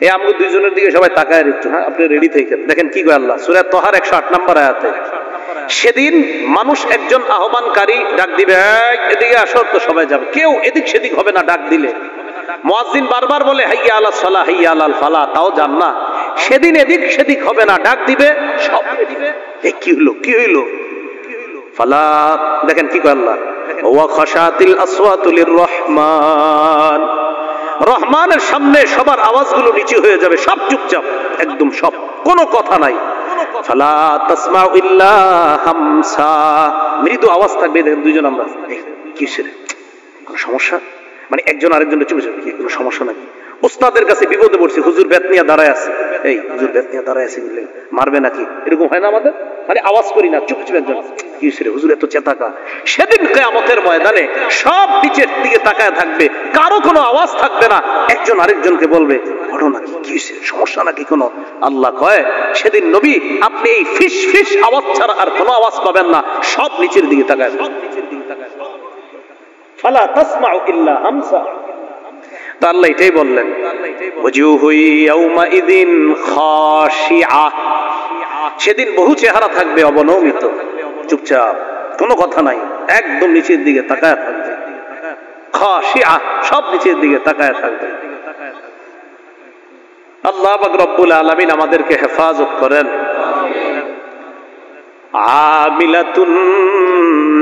এই আমাদের দুইজনের দিকে সবাই তাকায় একটু, হ্যাঁ আপনি রেডি থাকেন। দেখেন কি কয় আল্লাহ সূরা তাহার 108 নম্বর আয়াতে, সেদিন মানুষ একজন আহ্বানকারী ডাক দিবে, এদিকে আসো, তো সবাই যাবে, কেউ এদিক সেদিক হবে না। ডাক দিলে মুয়াজ্জিন বারবার বলে হাইয়া আলাস সালাহ হাইয়া আলাল ফালাহ, তাও যান না। সেদিন এদিক সেদিক হবে না, ডাক দিবে, সব দিবে। কি হলো কি হইলো? ফালা, দেখেন কি কয় আল্লাহ, ওয়া খাশাতিল আসওয়াতু লিররহমান, রহমানের সামনে সবার আওয়াজগুলো নিচু হয়ে যাবে, সব চুপচাপ, একদম সব, কোনো কথা নাই। ফালা তাসমাউ ইল্লা হামসা, মৃদু আওয়াজ থাকবে। দেখেন দুইজন আমরা কিসের কোনো সমস্যা, মানে একজন আরেকজনের চুপে যাবে, কোনো সমস্যা নাকি? উস্তাদের কাছে বিপদে পড়ছি, হুজুর বেত নিয়ে দাঁড়ায় আছে, এই হুজুর বেত নিয়ে দাঁড়ায় আছে, মারবে নাকি, এরকম হয় না আমাদের? মানে আওয়াজ করি না, চুপ চুপ একজন, কি রে হুজুর এত চেতাকা। সেদিন কিয়ামতের ময়দানে সব নিচের দিকে তাকায় থাকবে, কারো কোনো আওয়াজ থাকবে না, একজন আরেকজনকে বলবে ঘটনা কি, সমস্যা নাকি কোনো? আল্লাহ কয় সেদিন নবী আপনি এই ফিস ফিস আওয়াজ ছাড়া আর কোনো আওয়াজ পাবেন না, সব নিচের দিকে তাকায়, ফালা তাসমাউ ইল্লা হামসা। তো আল্লাহ এটাই বললেন, ওয়াজুহু ইয়াউমাইযিন খাশিআ, সেদিন বহু চেহারা থাকবে অবনমিত, চুপচাপ, কোনো কথা নাই, একদম নিচের দিকে তাকায় থাকবে। খাশিআ, সব নিচের দিকে তাকায় থাকবে। আল্লাহ পাক রব্বুল আলামিন আমাদেরকে হেফাজত করেন। আমিলাতুন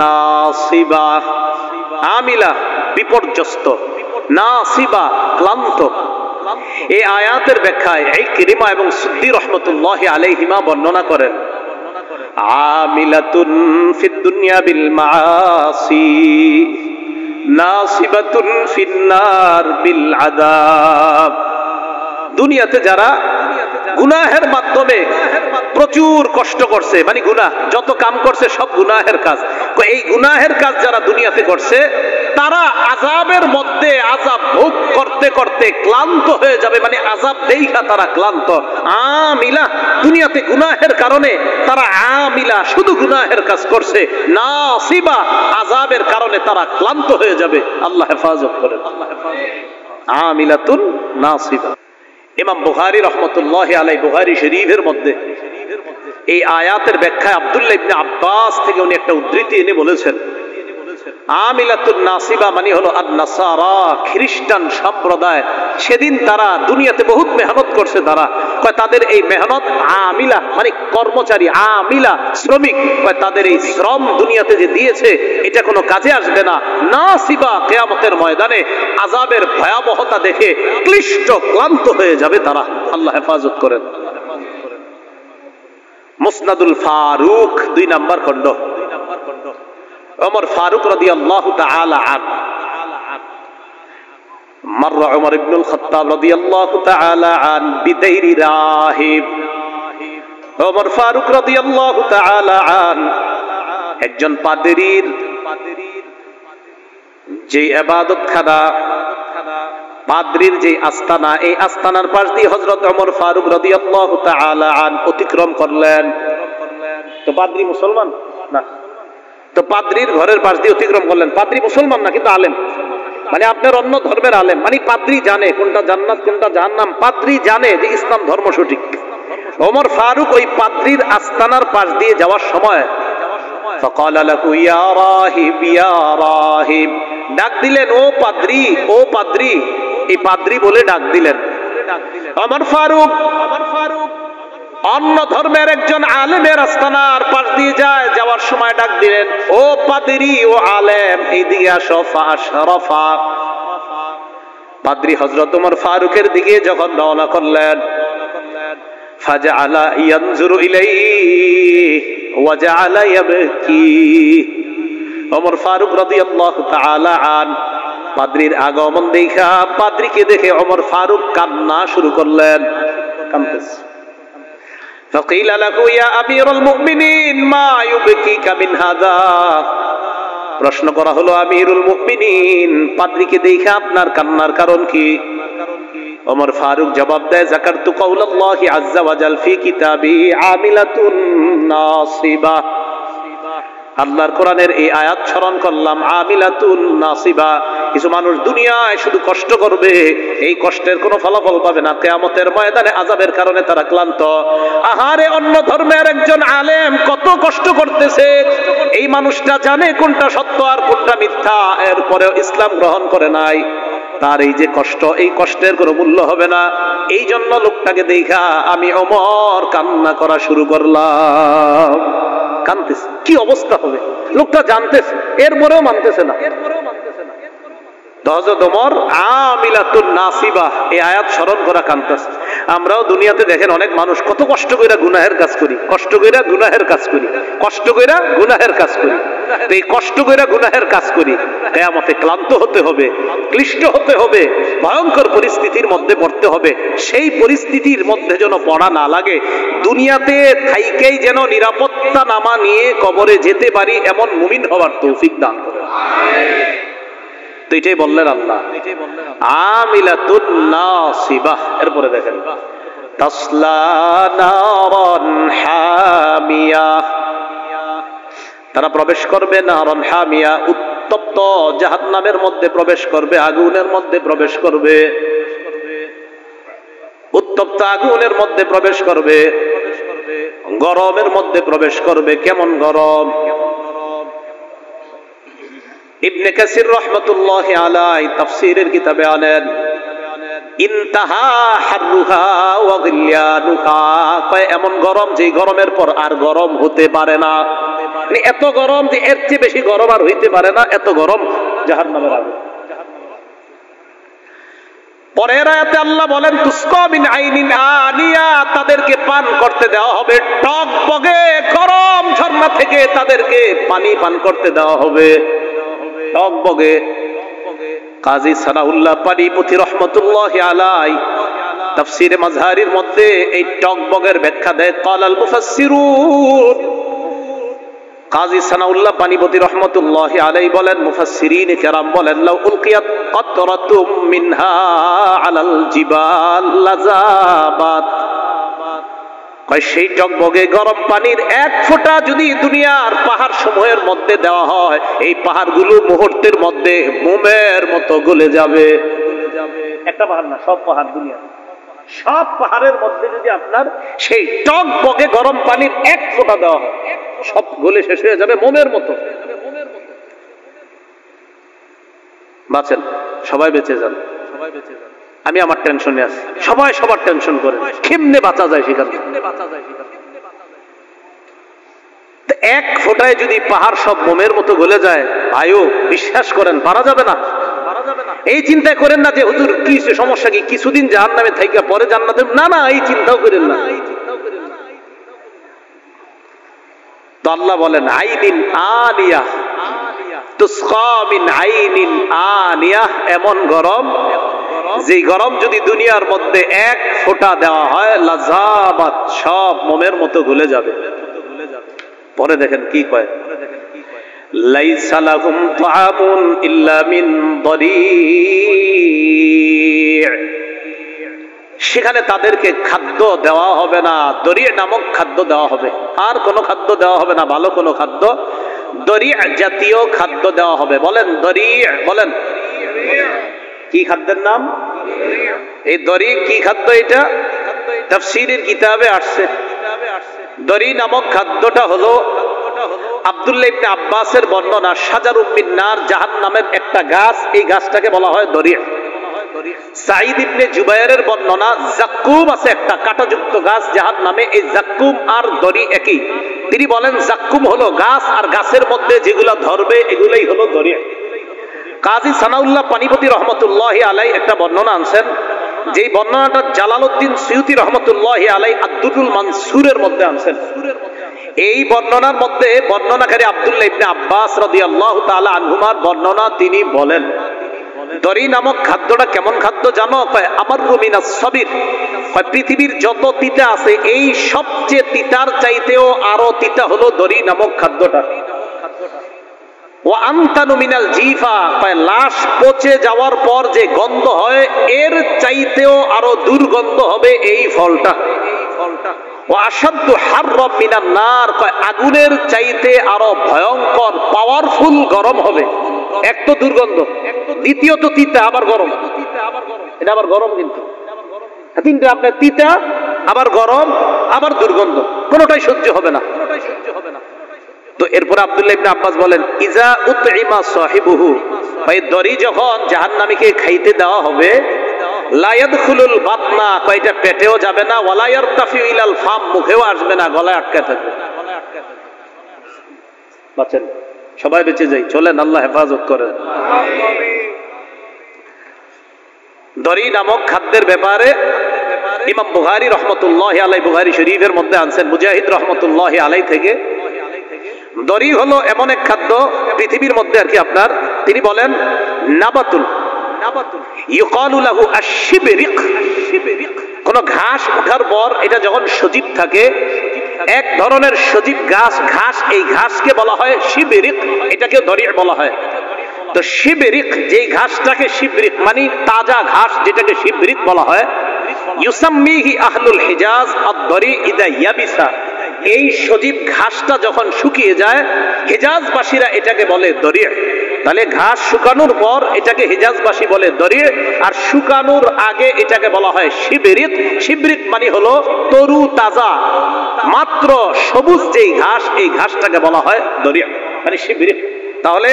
নাসিবা, আমিলা বিপর্যস্ত, নাসিবা ক্লান্ত। এই আয়াতের ব্যাখ্যায় ইকরিমা এবং সুদ্দি রাহমাতুল্লাহি আলাইহিমা বর্ণনা করেন, আমিলাতুন ফিদ দুনিয়া বিল মাআসি নাসিবাতুন ফিন নার বিল আযাব। দুনিয়াতে যারা গুনাহের মাধ্যমে প্রচুর কষ্ট করছে, মানে গুনাহ যত কাম করছে সব গুনাহের কাজ, এই গুনাহের কাজ যারা দুনিয়াতে করছে তারা আযাবের মধ্যে আযাব ভোগ করতে করতে ক্লান্ত হয়ে যাবে, মানে আযাব দেইখা তারা ক্লান্ত। আমিলা, দুনিয়াতে গুনাহের কারণে তারা আমিলা, শুধু গুনাহের কাজ করছে। নাসিবা, আযাবের কারণে তারা ক্লান্ত হয়ে যাবে। আল্লাহ হেফাজত করেন। আমিলাতুন নাসিবা। ইমাম বুখারী রাহমাতুল্লাহি আলাইহি বুখারী শরীফের মধ্যে এই আয়াতের ব্যাখ্যায় আব্দুল্লাহ ইবনে আব্বাস থেকে উনি একটা উদ্ধৃতি এনে বলেছেন, আমিলাতুন নাসিবা মানে হলো আন-নাসারা, খ্রিস্টান সম্প্রদায়। সেদিন তারা দুনিয়াতে বহুত মেহনত করছে, তারা কয় তাদের এই মেহনত, আমিলা মানে কর্মচারী, আমিলা শ্রমিক, কয় তাদের এই শ্রম দুনিয়াতে যে দিয়েছে এটা কোনো কাজে আসবে না। নাসিবা, কিয়ামতের ময়দানে আযাবের ভয়াবহতা দেখে ক্লিষ্ট ক্লান্ত হয়ে যাবে তারা। আল্লাহ হেফাজত করেন। মুসনাদুল ফারুক 2 নম্বর খণ্ড, ওমর ফারুক রাদিয়াল্লাহু তাআলা আনহু, মাররা ওমর ইবনুল খাত্তাব রাদিয়াল্লাহু তাআলা আন বিদাইরি রাহিব। ওমর ফারুক রাদিয়াল্লাহু তাআলা আন একজন পাদ্রীর যে ইবাদতখানা, পাদ্রীর যে আস্তানা, এই আস্তানার পাশ দিয়ে হযরত ওমর ফারুক রাদিয়াল্লাহু তাআলা আন অতিক্রম করলেন। তো পাদ্রী মুসলমান না, তো পাদ্রীর ঘরের পাশ দিয়ে অতিক্রম করলেন। পাদ্রী মুসলমান না, কিন্তু আলেম, মানে আপনার অন্য ধর্মের আলেম, মানে পাদ্রী জানে কোনটা জান্নাত কোনটা জাহান্নাম, পাদ্রী জানে যে ইসলাম ধর্ম সঠিক। ওমর ফারুক ওই পাদ্রীর আস্তানার পাশ দিয়ে যাওয়ার সময় فقال له يا راهب يا راهب, ডাক দিলেন, ও পাদ্রী, ও পাদ্রী। এই পাদ্রী বলে ডাক দিলেন। ওমর ফারুক অন্য ধর্মের একজন আলেমের আস্তানার পাশ দিয়ে যায়, যাওয়ার সময় ডাক দিলেন, ও পাদ্রী, ও আলেম, এইদিকে আসো। ফাশরাফা, পাদ্রী হযরত ওমর ফারুকের দিকে যখন রওনা করলেন, ফাজআলা ইয়ানজুরু ইলাইহি ওয়া জাআলা ইয়াবকি। ওমর ফারুক রাদিয়াল্লাহু তাআলা আন পাদ্রীর আগমন দেখা, পাদ্রীকে দেখে ওমর ফারুক কান্না শুরু করলেন, কাঁদতেছে। فقيل له يا امير المؤمنين ما يبكيك من هذا, প্রশ্ন করা হলো, আমিরুল মুমিনিন, পাদ্রীকে দেখে আপনার কান্নার কারণ কি? ওমর ফারুক জবাব দেয়, যাকারতু কাউলাল্লাহি আযজা ওয়া জাল ফি কিতাবি আমিলাতুন নাসিবা, আল্লাহর কোরআনের এই আয়াত স্মরণ করলাম, আমিলাতুন নাসিবা, কিছু মানুষ দুনিয়ায় শুধু কষ্ট করবে, এই কষ্টের কোনো ফলাফল পাবে না, কিয়ামতের ময়দানে আযাবের কারণে তারা ক্লান্ত। আহারে, অন্য ধর্মের একজন আলেম কত কষ্ট করতেছে, এই মানুষটা জানে কোনটা সত্য আর কোনটা মিথ্যা, এরপরেও ইসলাম গ্রহণ করে নাই। তার এই যে কষ্ট, এই কষ্টের কোনো মূল্য হবে না। এই জন্য লোকটাকে দেখা আমি ওমর কান্না করা শুরু করলাম। কানতেছে, কি অবস্থা হবে? লোকটা জানতেছে, এরপরেও মানতেছে না। হযরত ওমর আমিলাতুন নাসিবা এই আয়াত স্মরণ করা কানতেছে। আমরাও দুনিয়াতে দেখেন অনেক মানুষ কত কষ্ট কইরা গুনাহের কাজ করি, কষ্ট কইরা গুনাহের কাজ করি, কষ্ট কইরা গুনাহের কাজ করি। এই কষ্ট কইরা গুনাহের কাজ করি, কিয়ামতে ক্লান্ত হতে হবে, ক্লিষ্ট হতে হবে, ভয়ঙ্কর পরিস্থিতির মধ্যে পড়তে হবে। সেই পরিস্থিতির মধ্যে যেন পড়া না লাগে, দুনিয়াতে থাইকেই যেন নিরাপত্তা নামা নিয়ে কবরে যেতে পারি, এমন মুমিন হওয়ার তৌফিক দান করেন। তো এটাই বললেন আল্লাহ, আমিলাতুন নাসিবা। এরপরে দেখেন, তাসলা নারান হামিয়া, তারা প্রবেশ করবে নারান হামিয়া, উত্তপ্ত জাহান্নামের মধ্যে প্রবেশ করবে, আগুনের মধ্যে প্রবেশ করবে, উত্তপ্ত আগুনের মধ্যে প্রবেশ করবে, গরমের মধ্যে প্রবেশ করবে। কেমন গরম? ইবনে কাসির রাহমাতুল্লাহি আলাইহি তাফসীরের কিতাবে আনেন, ইনতাহা হাররুহা ওয়া গিলয়ানুহা, এমন গরম যে গরমের পর আর গরম হতে পারে না। এত গরম যে এর চেয়ে বেশি গরম আর হইতে পারে না, এত গরম জাহান্নামের আগুন। পরের আয়াতে আল্লাহ বলেন, তুসকা মিন আইনিন আনিয়া, তাদেরকে পান করতে দেওয়া হবে টকবগে গরম ঝর্ণা থেকে, তাদেরকে পানি পান করতে দেওয়া হবে টকবগে। কাজী সানাউল্লাহ পানিপতি রাহমাতুল্লাহি আলাইহি তাফসীরে মাজহারির মধ্যে এই টকবগের ব্যাখ্যা দেয়। ক্বালাল মুফাসসিরুন, কাজী সানাউল্লাহ পানিপতি রাহমাতুল্লাহি আলাইহি বলেন, মুফাসসিরিন কেরাম বলেন, লাউ উলকিয়াত কাতরাতুম মিনহা আলাল জিবাল লাযাবাত, সেই টকবগে গরম পানির এক ফোঁটা যদি দুনিয়ার পাহাড় সমূহের মধ্যে দেওয়া হয়, এই পাহাড়গুলো মুহূর্তের মধ্যে মোমের মতো গলে যাবে। একটা পাহাড় না, সব পাহাড়, দুনিয়া সব পাহাড়ের মধ্যে যদি আপনার সেই টকবগে গরম পানির এক ফোঁটা দেওয়া হয়, সব গলে শেষ হয়ে যাবে মোমের মতো। বাঁচেন, সবাই বেঁচে যান, সবাই বেঁচে যান। আমি আমার টেনশনে আছি, সবাই সবার টেনশন করে, কেমনে বাঁচা যায় সেখানে। এক ফোঁটায় যদি পাহাড় সব মোমের মতো গলে যায়, ভাইও বিশ্বাস করেন পারা যাবে না। এই চিন্তা করেন না যে হুজুর কি সমস্যা, কি কিছুদিন জাহান্নামে থাইকা পরে জান্নাতে, না না, এই চিন্তাও করেন না। তো আল্লাহ বলেন, আইনিন আনিয়া, তুসকা মিন আইনিন আনিয়া, এমন গরম যে গরম যদি দুনিয়ার মধ্যে এক ফোঁটা দেওয়া হয়, লাযাবাত, সব মোমের মতো গলে যাবে। পরে দেখেন কি কয়, লাইসা লাহুম তাআমুন ইল্লা মিন দরি', সেখানে তাদেরকে খাদ্য দেওয়া হবে না, দরি' নামক খাদ্য দেওয়া হবে, আর কোনো খাদ্য দেওয়া হবে না, ভালো কোনো খাদ্য, দরি' জাতীয় খাদ্য দেওয়া হবে। বলেন দরি', বলেন কি খাদ্যের নাম? এই দরি কি খাদ্য? এটা তাফসীরের কিতাবে আসছে। দরি নামক খাদ্যটা হলো আব্দুল্লাহ ইবনে আব্বাসের বর্ণনা, শাজারুম মিন নার, জাহান্নামের একটা গাছ, এই গাছটাকে বলা হয় দরি। সাঈদ ইবনে জুবায়েরের বর্ণনা, জাক্কুম আছে একটা কাঁটাযুক্ত গাছ জাহান্নামে, এই জাক্কুম আর দরি একই। তিনি বলেন জাক্কুম হলো গাছ, আর গাছের মধ্যে যেগুলো ধরবে এগুলাই হলো দরি। কাজী সানাউল্লাহ পানিপতি রহমতুল্লাহি আলাইহি একটা বর্ণনা আনছেন, যে বর্ণনাটা জালালউদ্দিন সুয়ুতি রহমতুল্লাহি আলাইহি আদ-দুরুল মানসুরের মধ্যে আনছেন। এই বর্ণনার মধ্যে বর্ণনাকারী আব্দুল্লাহ ইবনে আব্বাস রাদিয়াল্লাহু তাআলা আনহুমার বর্ণনা, তিনি বলেন দরি নামক খাদ্যটা কেমন খাদ্য জানো? আমাররু মিনাস সাবির, পৃথিবীর যত তিতা আছে এই সবচেয়ে তিতার চাইতেও আরো তিতা হলো দরি নামক খাদ্যটা। ও আনতানু মিনাল জিফা, লাশ পচে যাওয়ার পর যে গন্ধ হয় এর চাইতেও আরো দুর্গন্ধ হবে এই ফলটা। ওয়া আশাদ্দু হাররাম মিনান নার, আগুনের চাইতে আরো ভয়ঙ্কর পাওয়ারফুল গরম হবে। এক তো দুর্গন্ধ, দ্বিতীয়ত তিতা আবার গরম, এটা আবার গরম। কিন্তু তিনটা আপনার তিতা আবার গরম আবার দুর্গন্ধ, কোনোটাই সহ্য হবে না। তো এরপর আব্দুল্লাহ ইবনে আব্বাস বলেন, ইজা উতইমা সাহিবুহু, ভাই দড়ি যখন জাহান্নামীকে খাইতে দেওয়া হবে, লা ইয়াদখুলুল বাতনা, কয়টা পেটেও যাবে না, ওয়ালা ইয়ারতাফিউ ইলাল ফাম, মুখেও আসবে না, গলায় আটকে থাকবে। বাঁচেন, সবাই বেঁচে যাই, চলেন, আল্লাহ হেফাজত করেন। দড়ি নামক খাদ্যের ব্যাপারে ইমাম বুখারী রহমতুল্লাহি আলাইহি, বুখারী শরীফের মধ্যে আনছেন মুজাহিদ রহমতুল্লাহি আলাইহি থেকে, দড়ি হলো এমন এক খাদ্য পৃথিবীর মধ্যে আর কি আপনার, তিনি বলেন নাবাতুল ইউকালু লাহু আশ-শিবরিক, কোন ঘাস ওঠার পর এটা যখন সজীব থাকে, এক ধরনের সজীব ঘাস, এই ঘাসকে বলা হয় শিবরিক, এটাকে দড়ি বলা হয়। তো শিবরিক, যেই ঘাসটাকে শিবরিক মানে তাজা ঘাস, যেটাকে শিবরিক বলা হয়, ইউসাম্মিহি আহলুল হিজাজ আদ-দরি ইদা ইয়াবিসা, এই সজীব ঘাসটা যখন শুকিয়ে যায়, হিজাজবাসীরা এটাকে বলে দরি। তাহলে ঘাস শুকানোর পর এটাকে হিজাজবাসী বলে দরি, আর শুকানোর আগে এটাকে বলা হয় শিবরিক। শিবরিক মানে হলো তরু তাজা মাত্র সবুজ যেই ঘাস, এই ঘাসটাকে বলা হয় দরি মানে শিবরিক। তাহলে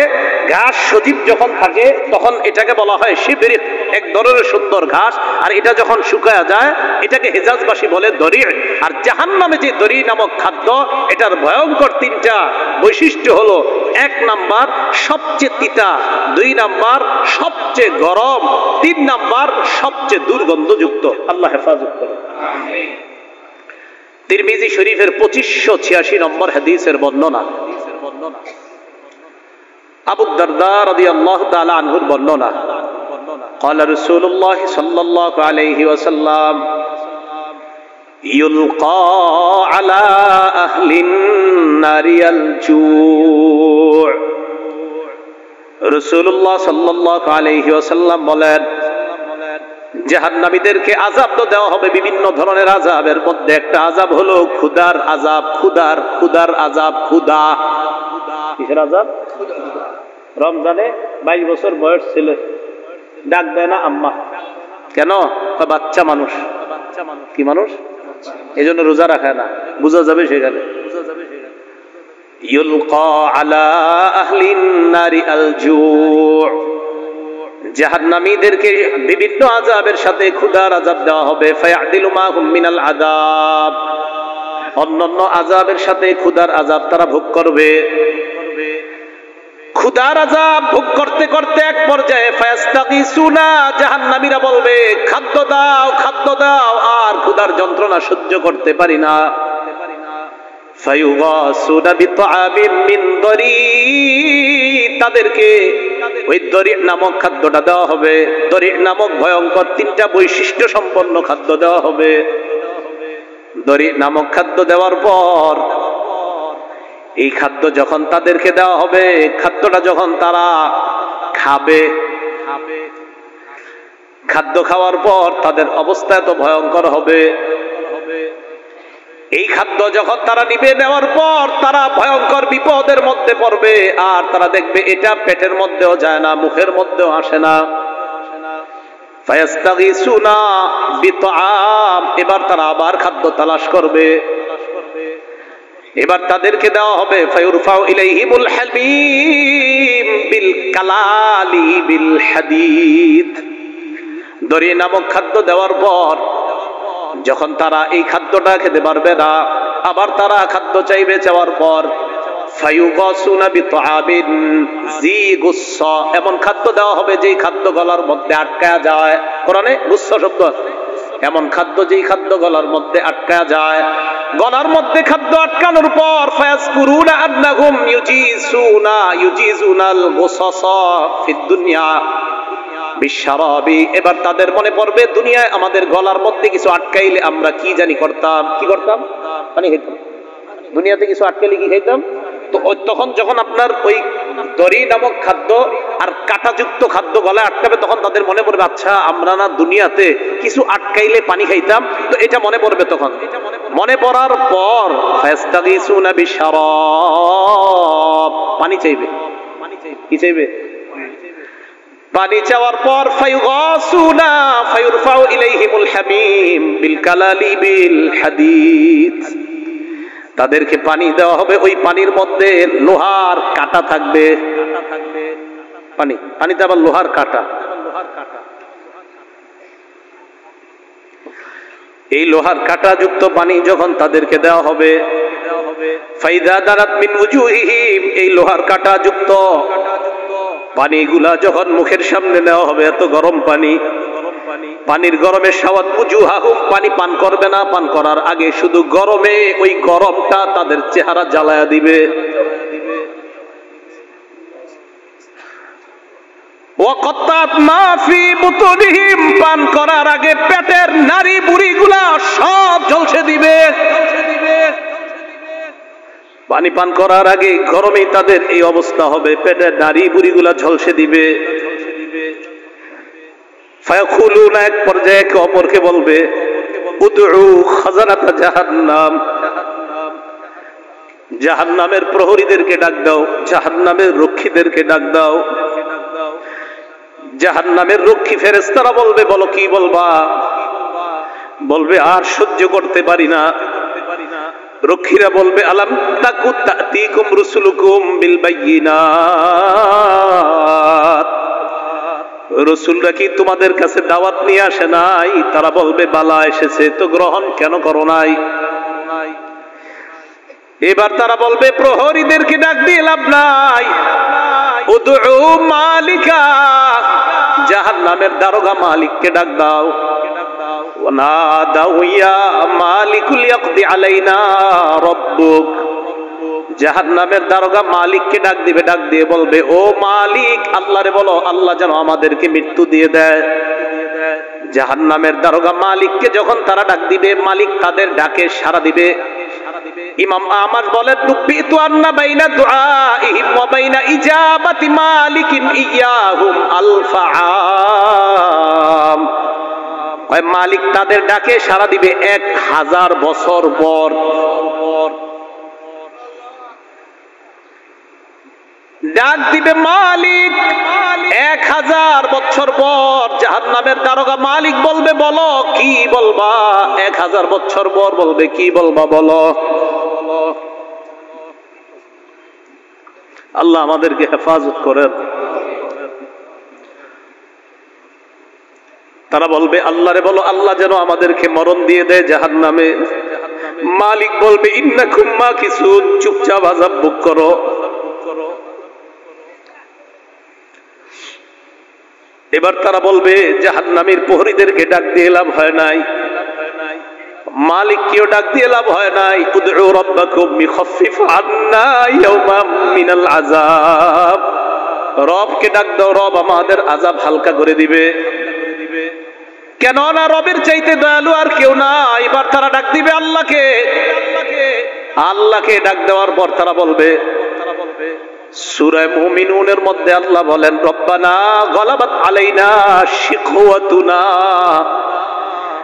ঘাস সজীব যখন থাকে তখন এটাকে বলা হয় শিবরিক, এক ধরনের সুন্দর ঘাস, আর এটা যখন শুকায়া যায় এটাকে হিজাজবাসী বলে দরি। আর জাহান্নামে যে দরি নামক খাদ্য, এটার ভয়ঙ্কর তিনটা বৈশিষ্ট্য হলো, এক নাম্বার সবচেয়ে তিতা, দুই নাম্বার সবচেয়ে গরম, তিন নাম্বার সবচেয়ে দুর্গন্ধযুক্ত। আল্লাহ হেফাজত করে। তিরমিজি শরীফের 2586 নম্বর হাদিসের বর্ণনা, আবু দারদা রাদিয়াল্লাহু তাআলা আনহুর বর্ণনা, قال رسول الله صلى الله عليه وسلم يلقى على أهل النار الجوع। রাসূলুল্লাহ সাল্লাল্লাহু আলাইহি ওয়াসাল্লাম বলেন, জাহান্নামীদেরকে আযাব তো দেওয়া হবে বিভিন্ন ধরনের আযাবের মধ্যে একটা আযাব হলো ক্ষুধার আযাব, ক্ষুধার আযাব, ক্ষুধা। কিসের আযাব? রমজানে 22 বছর বয়স ছেলে ডাক দেয় না আম্মা, কেন? বাচ্চা মানুষ। কি মানুষ? এই জন্য রোজা রাখায় না, বুঝা যাবে সেখানে। ইউলকা আলা আহলিন নারি আল জু', জাহান্নামীদেরকে বিভিন্ন আযাবের সাথে ক্ষুধার আযাব দেওয়া হবে। ফায়াদিলু মা হুম মিনাল আযাব, অন্যান্য আযাবের সাথে ক্ষুধার আযাব তারা ভোগ করবে। ক্ষুধার আযাব ভোগ করতে করতে এক পর্যায়ে ফায়াস্তাগিসুনা, জাহান্নামীরা বলবে খাদ্য দাও, খাদ্য দাও, আর ক্ষুধার যন্ত্রণা সহ্য করতে পারি না। ফায়ুগাসুনা বিতআমিন মিন দরি, তাদেরকে ওই দরি নামক খাদ্যটা দেওয়া হবে। দরি নামক ভয়ঙ্কর তিনটা বৈশিষ্ট্য সম্পন্ন খাদ্য দেওয়া হবে। দরি নামক খাদ্য দেওয়ার পর এই খাদ্য যখন তাদেরকে দেওয়া হবে, খাদ্যটা যখন তারা খাবে, খাদ্য খাওয়ার পর তাদের অবস্থা এত ভয়ঙ্কর হবে। এই খাদ্য যখন তারা নিবে, নেওয়ার পর তারা ভয়ঙ্কর বিপদের মধ্যে পড়বে, আর তারা দেখবে এটা পেটের মধ্যেও যায় না, মুখের মধ্যেও আসে না। ফায়াস্তাগিসুনা বিতআম, এবার তারা আবার খাদ্য তালাশ করবে। এবার তাদেরকে দেওয়া হবে ফায়ুরফাউ ইলাইহিমুল হামিম বিল কালালি বিল হাদিদ। দরি নামক খাদ্য দেওয়ার পর যখন তারা এই খাদ্যটা খেতে পারবে না, আবার তারা খাদ্য চাইবে, চাওয়ার পর ফায়ুগাসুনা বিতআমিন জি গুসসা, এমন খাদ্য দেওয়া হবে যেই খাদ্য গলার মধ্যে আটকা যায়। কোরআনে গুসসা শব্দ আছে, এমন খাদ্য যেই খাদ্য গলার মধ্যে আটকা যায়। গলার মধ্যে খাদ্য আটকানোর পর ফায়াসকুরুনা আন্নাহুম ইউজিজুনাল গুসাসা ফিদ দুনিয়া বিশরাবি, এবার তাদের মনে পড়বে দুনিয়ায় আমাদের গলার মধ্যে কিছু আটকাইলে আমরা কি জানি করতাম, কি করতাম? পানি খাইতাম। দুনিয়াতে কিছু আটকাইলে কি খাইতাম? তো তখন যখন আপনার ওই দড়ি নামক খাদ্য আর কাঁটাযুক্ত খাদ্য গলায় আটকাবে, তখন তাদের মনে পড়বে আচ্ছা আমরা না দুনিয়াতে কিছু আটকাইলে পানি খাইতাম, তো এটা মনে পড়বে। তখন মনে পড়ার পর ফায়াস্তাগীসুনা বিশরাব, পানি চাইবে। কি চাইবে? পানি চাওয়ার পর ফায়ুগাসুনা ফায়ুরফাউ ইলাইহিমুল হামিম বিল কালালিবিল হাদীদ, তাদেরকে পানি দেওয়া হবে, ওই পানির মধ্যে লোহার কাঁটা থাকবে। পানিতে আবার লোহার কাঁটা। এই লোহার কাঁটা যুক্ত পানি যখন তাদেরকে দেওয়া হবে, ফাইদা দারাত মিন উজুহিহিম, এই লোহার কাঁটা যুক্ত পানিগুলা যখন মুখের সামনে নেওয়া হবে, এত গরম পানি, পানির গরমে সাওয়াত উজুহাহুম, পানি পান করবে না, পান করার আগে শুধু গরমে ওই গরমটা তাদের চেহারা জ্বালায়া দিবে। ওয়াকাত্তাত মা ফি বুতুনিহিম, পান করার আগে পেটের নারী বুড়িগুলা সব ঝলসে দিবে। পানি পান করার আগে গরমে তাদের এই অবস্থা হবে, পেটের নারী বুড়িগুলা ঝলসে দিবে। ফায়াকুলুনা, এক পর্যায়ে একে অপরকে বলবে উদউ খাজানাতা জাহান্নাম, জাহান্নামের প্রহরীদেরকে ডাক দাও, জাহান্নামের রক্ষীদেরকে ডাক দাও। জাহান্নামের রক্ষী ফেরেশতারা বলবে বলো কি বলবা? বলবে আর সহ্য করতে পারি না। রক্ষীরা বলবে আলাম তাকু তাতিকুম রুসুলুকুম বিল বায়িনাত, রাসূলরা কি তোমাদের কাছে দাওয়াত নিয়ে আসে নাই? তারা বলবে বালা এসেছে, তো গ্রহণ কেন করো নাই? এবার তারা বলবে প্রহরীদেরকে ডাক দিয়ে লাভ নাই, উদউ মালিকা, জাহান্নামের দারোগা মালিককে ডাক দাও। ওয়ানাদাউ ইয়া মালিকুল ইয়াকদি আলাইনা রাব্বুক, জাহান্নামের দারোগা মালিককে ডাক দিবে, ডাক দিয়ে বলবে ও মালিক, আল্লাহরে বলো আল্লাহ যেন আমাদেরকে মৃত্যু দিয়ে দেয়। জাহান্নামের দারোগা মালিককে যখন তারা ডাক দিবে, মালিক তাদের ডাকে সাড়া দিবে। ইমাম আহমদ বলেন নুবিতু আন্না বাইনা দুআইহিম ওয়া বাইনা ইজাবাতি মালিকিন ইয়াহুম আলফাআম, মালিক তাদের ডাকে সাড়া দিবে 1000 বছর পর। ডাক দিবে মালিক 1000 বছর পর। জাহান্নামের দারোগা মালিক বলবে বলো কি বলবা? 1000 বছর পর বলবে কি বলবা বলো। আল্লাহ আমাদেরকে হেফাজত করেন। তারা বলবে আল্লাহরে বলো আল্লাহ যেন আমাদেরকে মরণ দিয়ে দেয় জাহান্নামে। মালিক বলবে ইন্নাকুম মাকিসুন, চুপচাপ আযাব ভোগ করো। এবার তারা বলবে জাহান্নামীর প্রহরীদেরকে ডাক দিয়ে লাভ হয় নাই, মালিককেও ডাক দিয়ে লাভ হয় নাই। উদউ রাব্বাকুম ইখাফিফ আন্না ইয়াওমান মিনাল আযাব, রবকে ডাক দাও, রব আমাদের আযাব হালকা করে দিবে। কেন না রবের চাইতে দয়ালু আর কেউ না। এবার তারা ডাক দিবে আল্লাহকে। আল্লাহকে ডাক দেওয়ার পর তারা বলবে, সূরা মুমিনুনের মধ্যে আল্লাহ বলেন রব্বানা গালাবাত আলাইনা শিকওয়াতুনা,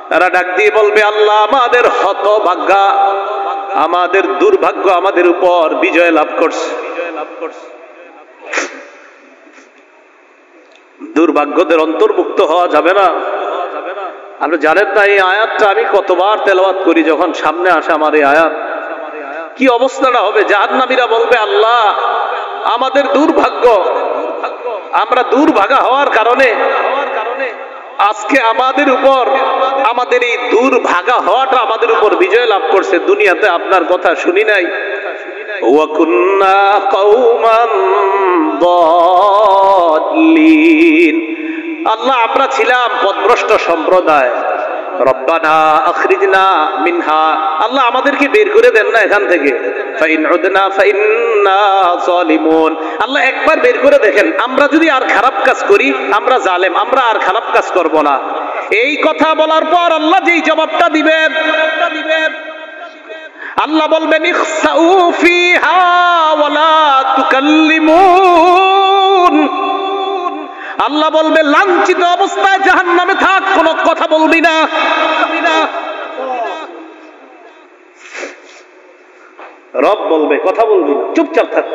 তারা ডাক দিয়ে বলবে আল্লাহ আমাদের হতভাগ্য, আমাদের দুর্ভাগ্য আমাদের উপর বিজয় লাভ করছে। দুর্ভাগ্যদের অন্তর্ভুক্ত হওয়া যাবে না। আপনি জানেন না এই আয়াতটা আমি কতবার তেলাওয়াত করি, যখন সামনে আসে আমার এই আয়াত কি অবস্থাটা হবে। জাহান্নামীরা বলবে আল্লাহ আমাদের দুর্ভাগ্য, আমরা দুর্ভাগা হওয়ার কারণে আজকে আমাদের উপর, আমাদের এই দুর্ভাগা হওয়াটা আমাদের উপর বিজয় লাভ করছে। দুনিয়াতে আপনার কথা শুনি নাই। ওয়া কুন্না কওমান দাল্লিন, আল্লাহ আমরা ছিলাম পথভ্রষ্ট সম্প্রদায়। রব্বানা আখরিজনা মিনহা, আল্লাহ আমাদেরকে বের করে দেন না এখান থেকে। ফাইন উদনা ফাইন্না যালিমুন, আল্লাহ একবার বের করে দেখেন, আমরা যদি আর খারাপ কাজ করি আমরা জালেম, আমরা আর খারাপ কাজ করব না। এই কথা বলার পর আল্লাহ যেই জবাবটা দিবেন, আল্লাহ বলবেন ইখসাউ ফিহা ওয়ালা তুকাল্লিমুন। আল্লাহ বলবে লাঞ্ছিত অবস্থায় জাহান্নামে থাক, কোনো কথা বলবি না। রব বলবে কথা বলবি না, চুপচাপ থাক।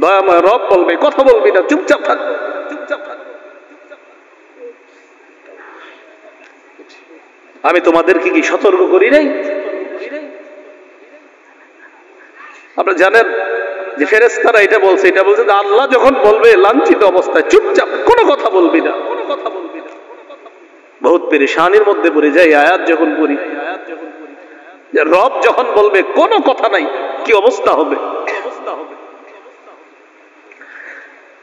দয়াময় রব বলবে কথা বলবি না, চুপচাপ থাক। আমি তোমাদেরকে কি সতর্ক করি নাই? আপনারা জানেন যে ফেরেশতারা এটা বলছে যে আল্লাহ যখন বলবে লাঞ্ছিত অবস্থায় চুপচাপ, কোনো কথা বলবি না। বহুত পেরেশানির মধ্যে পড়ে যায় আয়াত যখন পড়ি, যে রব যখন বলবে কোনো কথা নাই, কি অবস্থা হবে।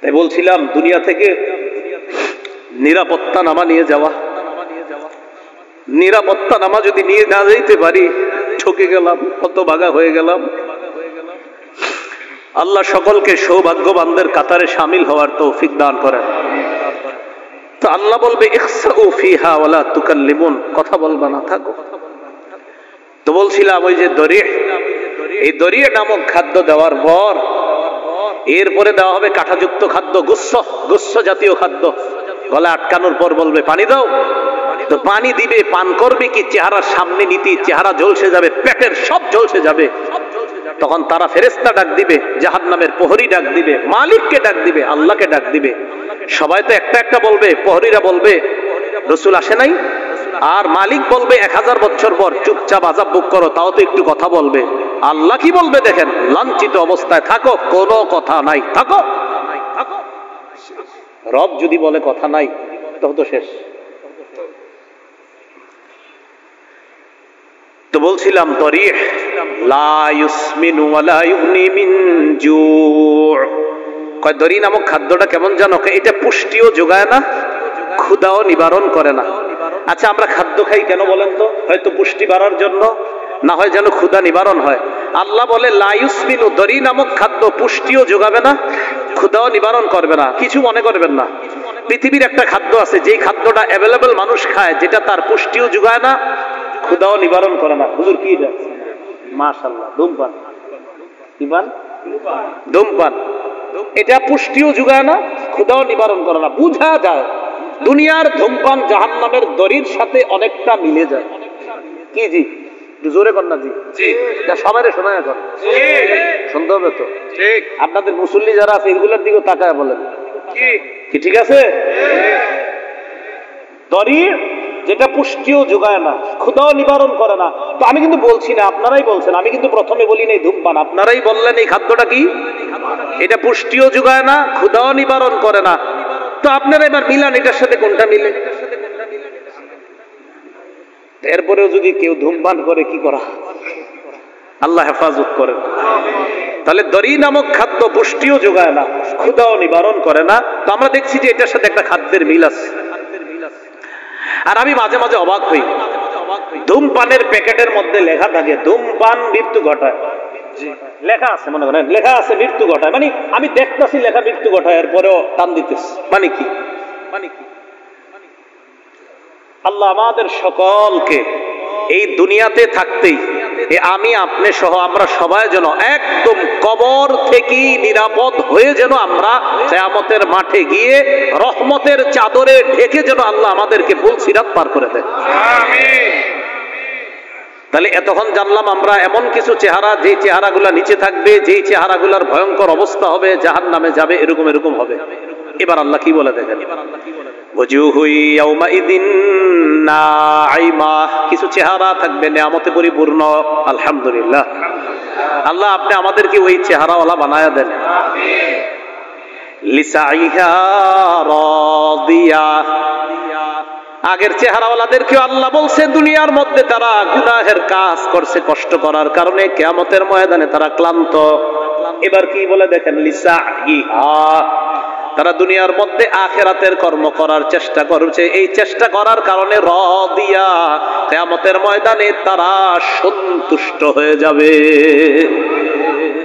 তাই বলছিলাম দুনিয়া থেকে নিরাপত্তা নামা নিয়ে যাওয়া, নিরাপত্তা নামা যদি নিয়ে না যাইতে পারি ঠকে গেলাম, হতভাগা হয়ে গেলাম। আল্লাহ সকলকে সৌভাগ্যবানদের কাতারে শামিল হওয়ার তৌফিক দান করেন। তো আল্লাহ বলবে ইখসাউ ফিহা ওয়ালা তুকাল্লিমুন, কথা বলবা না, থাকো। তো বলছিলাম ওই যে দরিহ, এই দরিহ নামক খাদ্য দেওয়ার পর এরপরে দেওয়া হবে কাঁটাযুক্ত খাদ্য, গুচ্ছ জাতীয় খাদ্য। গলা আটকানোর পর বলবে পানি দাও। তো পানি দিবে, পান করবে কি চেহারার সামনে নীতি, চেহারা ঝলসে যাবে, পেটের সব ঝলসে যাবে। তখন তারা ফেরেশতা ডাক দিবে, জাহান্নামের প্রহরী ডাক দিবে, মালিককে ডাক দিবে, আল্লাহকে ডাক দিবে। সবাই তো একটা একটা বলবে, প্রহরীরা বলবে রাসূল আসে নাই, আর মালিক বলবে 1000 বছর পর চুপচাপ আযাব ভোগ করো, তাও তো একটু কথা বলবে। আল্লাহ কি বলবে দেখেন, লাঞ্ছিত অবস্থায় থাকো, কোনো কথা নাই, থাকো। রব যদি বলে কথা নাই, তখন তো শেষ। তো বলছিলাম দরিহ লা ইউসমিনু ওয়ালা ইউগনি মিন জু'। কয় দরি নামক খাদ্যটা কেমন জানো? এটা পুষ্টিও যোগায় না, ক্ষুধাও নিবারণ করে না। আচ্ছা আমরা খাদ্য খাই কেন বলেন তো? হয়তো পুষ্টি বাড়ার জন্য, না হয় যেন ক্ষুধা নিবারণ হয়। আল্লাহ বলে লা ইউসমিনু, দরি নামক খাদ্য পুষ্টিও যোগাবে না, ক্ষুধাও নিবারণ করবে না। কিছু মনে করবেন না, পৃথিবীর একটা খাদ্য আছে যেই খাদ্যটা অ্যাভেলেবল মানুষ খায়, যেটা তার পুষ্টিও যোগায় না, ক্ষুধাও নিবারণ করে না। হুজুর কি এটা? মাশাআল্লাহ, ধূমপান। কি পান? ধূমপান। এটা পুষ্টিও যোগায় না, ক্ষুধাও নিবারণ করে না। বুঝা যায় দুনিয়ার ধূমপান জাহান্নামের দড়ির সাথে অনেকটা মিলে যায়। কি জি? জোরে কর না জি। এটা সবাই শোনা এখন শুনতে হবে তো। ঠিক। আপনাদের মুসল্লি যারা আছে এগুলোর দিকে তাকায় বলেন কি ঠিক আছে? দড়ি যেটা পুষ্টিও যোগায় না, ক্ষুধাও নিবারণ করে না। তো আমি কিন্তু বলছি না, আপনারাই বলছেন, আমি কিন্তু প্রথমে বলি নাই ধূমপান, আপনারাই বললেন এই খাদ্যটা কি? এটা পুষ্টিও যোগায় না, ক্ষুধাও নিবারণ করে না। তো আপনারা এবার মিলান এটার সাথে কোনটা মিলে। এরপরেও যদি কেউ ধূমপান করে কি করা? আল্লাহ হেফাজত করেন। তাহলে দড়ি নামক খাদ্য পুষ্টিও যোগায় না, ক্ষুধাও নিবারণ করে না। তো আমরা দেখছি যে এটার সাথে একটা খাদ্যের মিল আছে। আর আমি মাঝে মাঝে অবাক হই, ধূমপানের প্যাকেটের মধ্যে লেখা থাকে ধূমপান মৃত্যু ঘটায়। লেখা আছে, মনে করেন লেখা আছে মৃত্যু ঘটায়, মানে আমি দেখতেছি লেখা মৃত্যু ঘটায়, এরপরেও টান দিতেছি। মানে কি? আল্লাহ আমাদের সকলকে এই দুনিয়াতে থাকতেই আমি আপনি সহ আমরা সবাই যেন একদম কবর থেকে নিরাপদ হয়ে যেন আমরা কিয়ামতের মাঠে গিয়ে রহমতের চাদরে ঢেকে যেন আল্লাহ আমাদেরকে পুলসিরাত পার করে দেয়। আমিন। তাহলে এতক্ষণ জানলাম আমরা এমন কিছু চেহারা, যে চেহারাগুলা নিচে থাকবে, যেই চেহারাগুলার ভয়ঙ্কর অবস্থা হবে, জাহান্নামে যাবে, এরকম এরকম হবে। এবার আল্লাহ কি বলে দেখেন, কিছু চেহারা থাকবে নেয়ামতে পরিপূর্ণ। আলহামদুলিল্লাহ, আল্লাহ আপনি আমাদেরকে ওই চেহারাওয়ালা বানায়া দেন। লিসাইহা রাদিয়া, আগের চেহারাওয়ালাদেরকেও আল্লাহ বলছে দুনিয়ার মধ্যে তারা গুনাহের কাজ করছে, কষ্ট করার কারণে কিয়ামতের ময়দানে তারা ক্লান্ত। এবার কি বলে দেখেন, লিসাইহা, তারা দুনিয়ার মধ্যে আখিরাতের কর্ম করার চেষ্টা করছে, এই চেষ্টা করার কারণে রাদিয়া, কিয়ামতের ময়দানে তারা সন্তুষ্ট হয়ে যাবে।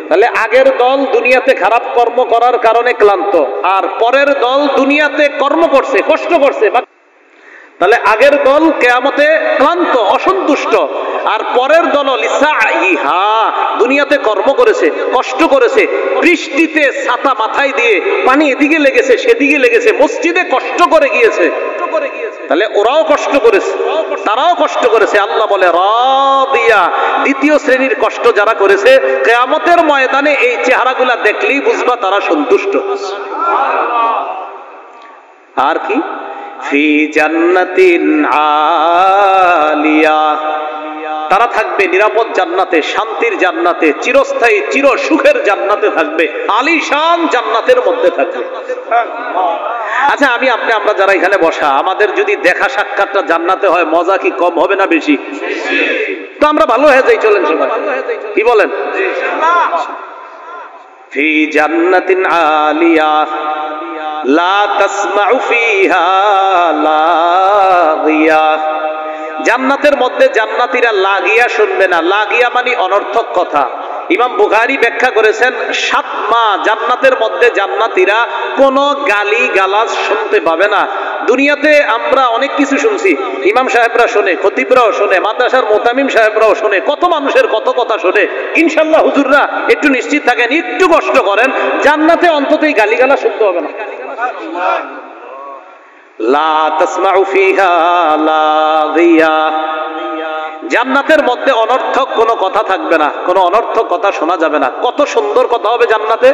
তাহলে আগের দল দুনিয়াতে খারাপ কর্ম করার কারণে ক্লান্ত, আর পরের দল দুনিয়াতে কর্ম করছে, কষ্ট করছে। তাহলে আগের দল কিয়ামতে ক্লান্ত, অসন্তুষ্ট। সন্তুষ্ট। আর পরের দল লিসাইহা, দুনিয়াতে কর্ম করেছে, কষ্ট করেছে, বৃষ্টিতে ছাতা মাথায় দিয়ে পানি এদিকে লেগেছে সেদিকে লেগেছে, মসজিদে কষ্ট করে গিয়েছে, তাহলে ওরাও কষ্ট করেছে, তারাও কষ্ট করেছে। আল্লাহ বলে রাদিয়া, দ্বিতীয় শ্রেণীর কষ্ট যারা করেছে, কিয়ামতের ময়দানে এই চেহারাগুলা দেখলেই বুঝবা তারা সন্তুষ্ট। আর কি, ফি জান্নাতিন আলিয়া, তারা থাকবে নিরাপদ জান্নাতে, শান্তির জান্নাতে, চিরস্থায়ী চির সুখের জান্নাতে থাকবে, আলিশান জান্নাতের মধ্যে থাকবে। আচ্ছা আমি আপনি আমরা যারা এখানে বসা, আমাদের যদি দেখা সাক্ষাৎটা জান্নাতে হয়, মজা কি কম হবে না বেশি? তো আমরা ভালো হয়ে যাই, চলেন সবাই, কি বলেন? ফি জান্নাতিন আলিয়া লা তাসমাউ ফিহা লাগিয়া, জান্নাতের মধ্যে জান্নাতীরা লাগিয়া শুনবে না। লাগিয়া মানে অনর্থক কথা। ইমাম বুখারী ব্যাখ্যা করেছেন, 7 মাহ জান্নাতের মধ্যে জান্নাতীরা কোনো গালি গালাজ শুনতে পাবে না। দুনিয়াতে আমরা অনেক কিছু শুনছি, ইমাম সাহেবরা শোনে, খতিবরাও শোনে, মাদ্রাসার মুতামিম সাহেবরাও শোনে, কত মানুষের কত কথা শোনে। ইনশাআল্লাহ হুজুররা একটু নিশ্চিত থাকেন, একটু কষ্ট করেন, জান্নাতে অন্তত এই গালিগালাজ শুনতে হবে না। লা তাসমাউ ফিহা লাগিয়া, জান্নাতের মধ্যে অনর্থক কোনো কথা থাকবে না, কোনো অনর্থক কথা শোনা যাবে না। কত সুন্দর কথা হবে জান্নাতে,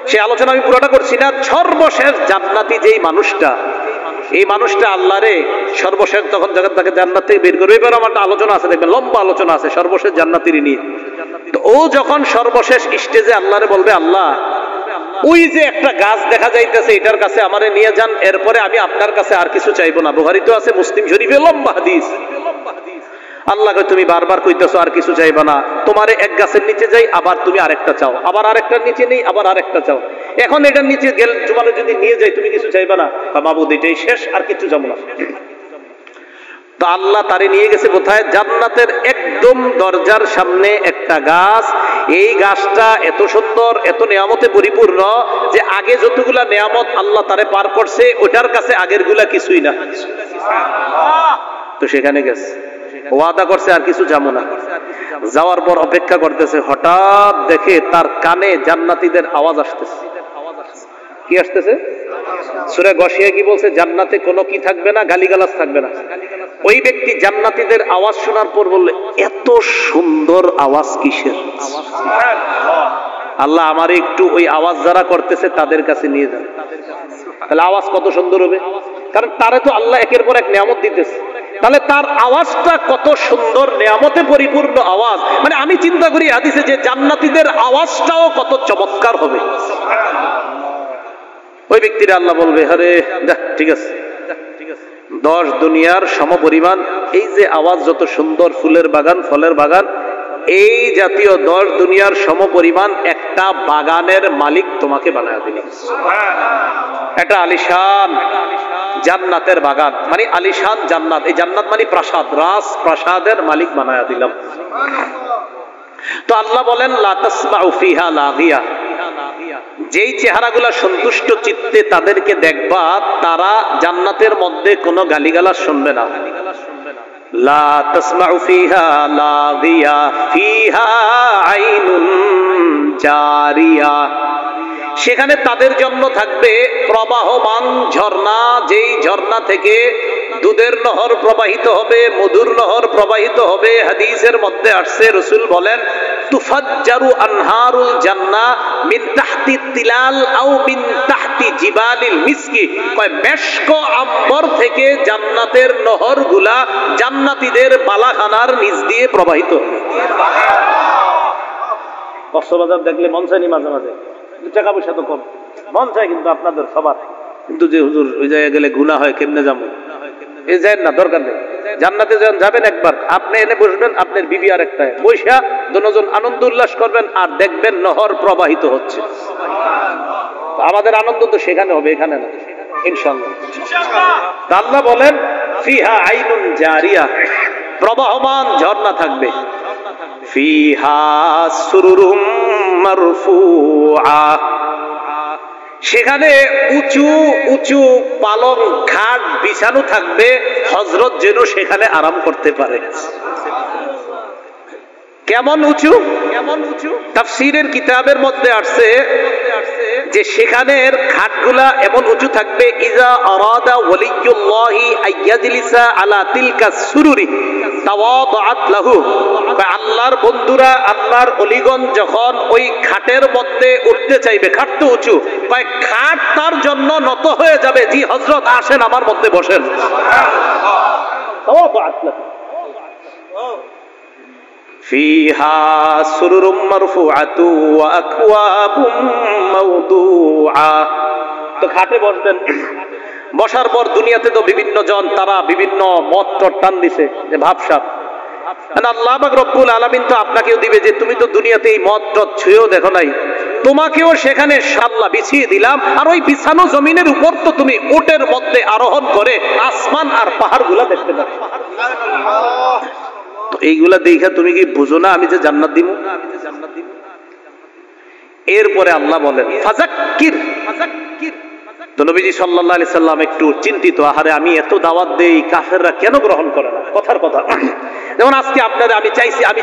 সে আলোচনা আমি পুরোটা করছি না। সর্বশেষ জান্নাতি যেই মানুষটা, এই মানুষটা আল্লাহরে সর্বশেষ তখন যখন তাকে জান্নাত থেকে বের করবে, এবার আমার একটা আলোচনা আছে, দেখবেন লম্বা আলোচনা আছে সর্বশেষ জান্নাতির নিয়ে। তো ও যখন সর্বশেষ স্টেজে আল্লাহরে বলবে, আল্লাহ ওই যে একটা গাছ দেখা যাইতেছে, এটার কাছে আমারে নিয়ে যান, এরপরে আমি আপনার কাছে আর কিছু চাইবো না। বুখারী তো আছে, মুসলিম শরীফে লম্বা হাদিস। আল্লাহকে তুমি বারবার কইতেছো আর কিছু চাইবা না, তোমারে এক গাছের নিচে যাই, আবার তুমি আরেকটা চাও, আবার আরেকটার নিচে নেই, আবার আরেকটা চাও, এখন এটার নিচে গেল তোমারে যদি নিয়ে যাই তুমি কিছু চাইবা না? মাবুদ এটাই শেষ, আর কিছু যাবো না। তো আল্লাহ তারে নিয়ে গেছে কোথায়? জান্নাতের একদম দরজার সামনে একটা গাছ। এই গাছটা এত সুন্দর, এত নিয়ামতে পরিপূর্ণ যে আগে যতগুলা নিয়ামত আল্লাহ তারে পার করছে, ওটার কাছে আগের গুলা কিছুই না। তো সেখানে গেছে, ওয়াদা করছে আর কিছু যাবো না। যাওয়ার পর অপেক্ষা করতেছে, হঠাৎ দেখে তার কানে জান্নাতীদের আওয়াজ আসতেছে। কি আসতেছে? সূরা গাশিয়া কি বলছে? জান্নাতে কোনো কি থাকবে না, গালিগালাজ থাকবে না। ওই ব্যক্তি জান্নাতীদের আওয়াজ শোনার পর বললে, এত সুন্দর আওয়াজ কিসের? আল্লাহ আমার একটু ওই আওয়াজ যারা করতেছে তাদের কাছে নিয়ে যান। তাহলে আওয়াজ কত সুন্দর হবে, কারণ তারে তো আল্লাহ একের পর এক নিয়ামত দিতেছে। তাহলে তার আওয়াজটা কত সুন্দর, নিয়ামতে পরিপূর্ণ আওয়াজ। মানে আমি চিন্তা করি হাদিসে যে জান্নাতীদের আওয়াজটাও কত চমৎকার হবে। ওই ব্যক্তিরা আল্লাহ বলবে, আরে ঠিক আছে, 10 দুনিয়ার সমপরিমাণ এই যে আওয়াজ, যত সুন্দর ফুলের বাগান, ফলের বাগান, এই জাতীয় 10 দুনিয়ার সমপরিমাণ একটা বাগানের মালিক তোমাকে বানায় দিলাম। একটা আলিশান জান্নাতের বাগান, মানে আলিশান জান্নাত। এই জান্নাত মানে প্রাসাদ, রাজ প্রাসাদের মালিক বানায় দিলাম। তো আল্লাহ বলেন, লা তাসমাউ ফিহা লাগিয়া, যেই চেহারাগুলা সন্তুষ্ট চিত্তে তাদেরকে দেখবা, তারা জান্নাতের মধ্যে কোনো গালিগালাজ শুনবে না। লা তাসমাউ ফিহা লাগিয়া ফিহা আইনুন জারিয়া, সেখানে তাদের জন্য থাকবে প্রবাহমান ঝর্ণা, যেই ঝর্ণা থেকে দুধের নহর প্রবাহিত হবে, মধুর নহর প্রবাহিত হবে। হাদিসের মধ্যে আসছে, রাসূল বলেন, তুফাজ্জারু আনহারুল জান্নাহ মিন তাহতি তিলাল আও মিন তাহতি জিবালিল মিসকি, কয় মেশক আম্বর থেকে জান্নাতের নহরগুলা জান্নাতীদের বালাখানার নিচ দিয়ে প্রবাহিত। কক্সবাজার দেখলে মন চায়নি মাঝে মাঝে, টাকা পয়সা তো কম, মন চায় কিন্তু আপনাদের সবার, কিন্তু যে হুজুর ওই জায়গায় গেলে গুনাহ হয়, কেমনে যাবো? এই যায় না, দরকার নেই। জান্নাতে যখন যাবেন একবার, আপনি এনে বসবেন, আপনার বিবি আর একটা বৈশা, দুজন আনন্দ উল্লাস করবেন, আর দেখবেন নহর প্রবাহিত হচ্ছে। আমাদের আনন্দ তো সেখানে হবে, এখানে না, ইনশাআল্লাহ। আল্লাহ বলেন, ফিহা আইনুন জারিয়া, প্রবাহমান ঝর্ণা থাকবে। ফিহা সুরুরুম মারফুআ, সেখানে উঁচু উঁচু পালং খাট বিছানো থাকবে, হযরত যেন সেখানে আরাম করতে পারে। কেমন উঁচু? তাফসীরের কিতাবের মধ্যে আসছে যে সেখানের খাটগুলা এমন উঁচু থাকবে, ইজা আরাদা ওয়ালিয়ুল্লাহি আইয়াজলিসা আলা তিলকা সুরুরি তাওয়াদাত লাহু। আল্লাহর বন্ধুরা, আল্লাহর ওলিগণ যখন ওই খাটের মধ্যে উঠতে চাইবে, খাট তো উঁচু, খাট তার জন্য নত হয়ে যাবে, জি হযরত আসেন আমার মধ্যে বসেন। তাওয়াদাত লাহু ফিহা সুরুরুম মারফুআতু ওয়া আকওয়াবুম মাওদুআ। তো খাটে বসবেন, বসার পর দুনিয়াতে তো বিভিন্ন জন তারা বিভিন্ন মত টান দিছে যে ভাবসাব, আল্লাহ পাক রব্বুল আলামিন তো আপনাকেও দিবে যে তুমি তো দুনিয়াতে এই মত ছুঁয়েও দেখো নাই, তোমাকেও সেখানে শাল্লা বিছিয়ে দিলাম, আর ওই বিছানো জমিনের উপর তো তুমি উটের মধ্যে আরোহণ করে আসমান আর পাহাড়গুলা দেখতে পাবে। তো এইগুলা দেখা তুমি কি বুঝো না আমি যে জান্নাত দিব? এরপরে আল্লাহ বলেন ফাযাক্কির। তো নবীজি সাল্লাল্লাহু আলাইহি সাল্লাম একটু চিন্তিত, আহারে আমি এত দাওয়াত দেই, কাফেররা কেন গ্রহণ করে না? কথার কথা, যেমন আজকে আপনারা আমি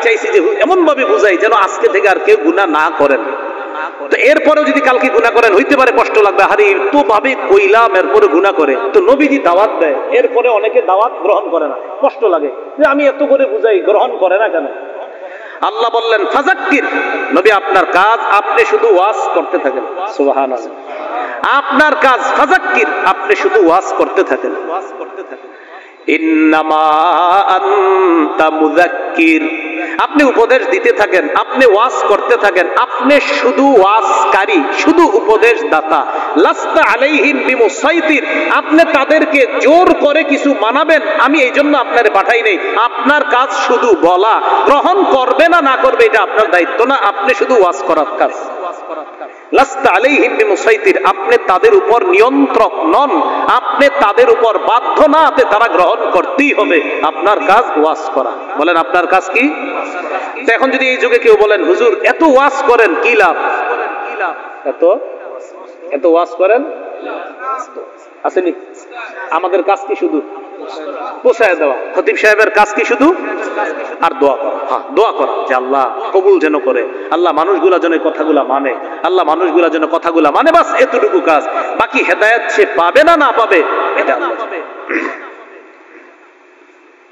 চাইছি যে এমন ভাবে বুঝাই যেন আজকে থেকে আর কেউ গুনাহ না করেন। তো এরপরেও যদি কালকে গুনাহ করেন হইতে পারে কষ্ট লাগবে, আরে তো ভাবে কইলাম এরপরে গুনাহ করে। তো নবীজি দাওয়াত দেয়, এরপরে অনেকে দাওয়াত গ্রহণ করে না, কষ্ট লাগে যে আমি এত করে বুঝাই গ্রহণ করে না কেন? আল্লাহ বললেন ফাযাক্কির, নবী আপনার কাজ আপনি শুধু ওয়াজ করতে থাকেন। সুবহানাল্লাহ, আপনার কাজ ফাযাক্কির, আপনি শুধু ওয়াজ করতে থাকেন। ইন্নামা আনতা মুযাক্কির, আপনি উপদেশ দিতে থাকেন, আপনি ওয়াজ করতে থাকেন, আপনি শুধু ওয়াজকারী, শুধু উপদেশ দাতা। লাস্তা আলাইহিম বিমুসাইতির, আপনি তাদেরকে জোর করে কিছু মানাবেন আমি এই জন্য আপনারে পাঠাই নাই। আপনার কাজ শুধু বলা, গ্রহণ করবে না না করবে এটা আপনার দায়িত্ব না, আপনি শুধু ওয়াজ করার কাজ। লাস্তা আলাইহিম বিমুসাইতির, আপনি তাদের উপর নিয়ন্ত্রক নন, আপনি তাদের উপর বাধ্য না, তারা গ্রহণ করতেই হবে। আপনার কাজ ওয়াজ করা। বলেন আপনার কাজ কি? তো এখন যদি এই যুগে কেউ বলেন হুজুর এত ওয়াজ করেন কি লাভ, এত ওয়াজ করেন আসেনি, আমাদের কাজ কি শুধু পৌঁছায় দেওয়া? খতিব সাহেবের কাজ কি শুধু? আর দোয়া করা। হ্যাঁ, দোয়া করা যে আল্লাহ কবুল যেন করে, আল্লাহ মানুষগুলা যেন কথাগুলা মানে, আল্লাহ মানুষগুলা যেন কথাগুলা মানে, বাস এতটুকু কাজ। বাকি হেদায়েত সে পাবে না না পাবে এটা আল্লাহ জানে।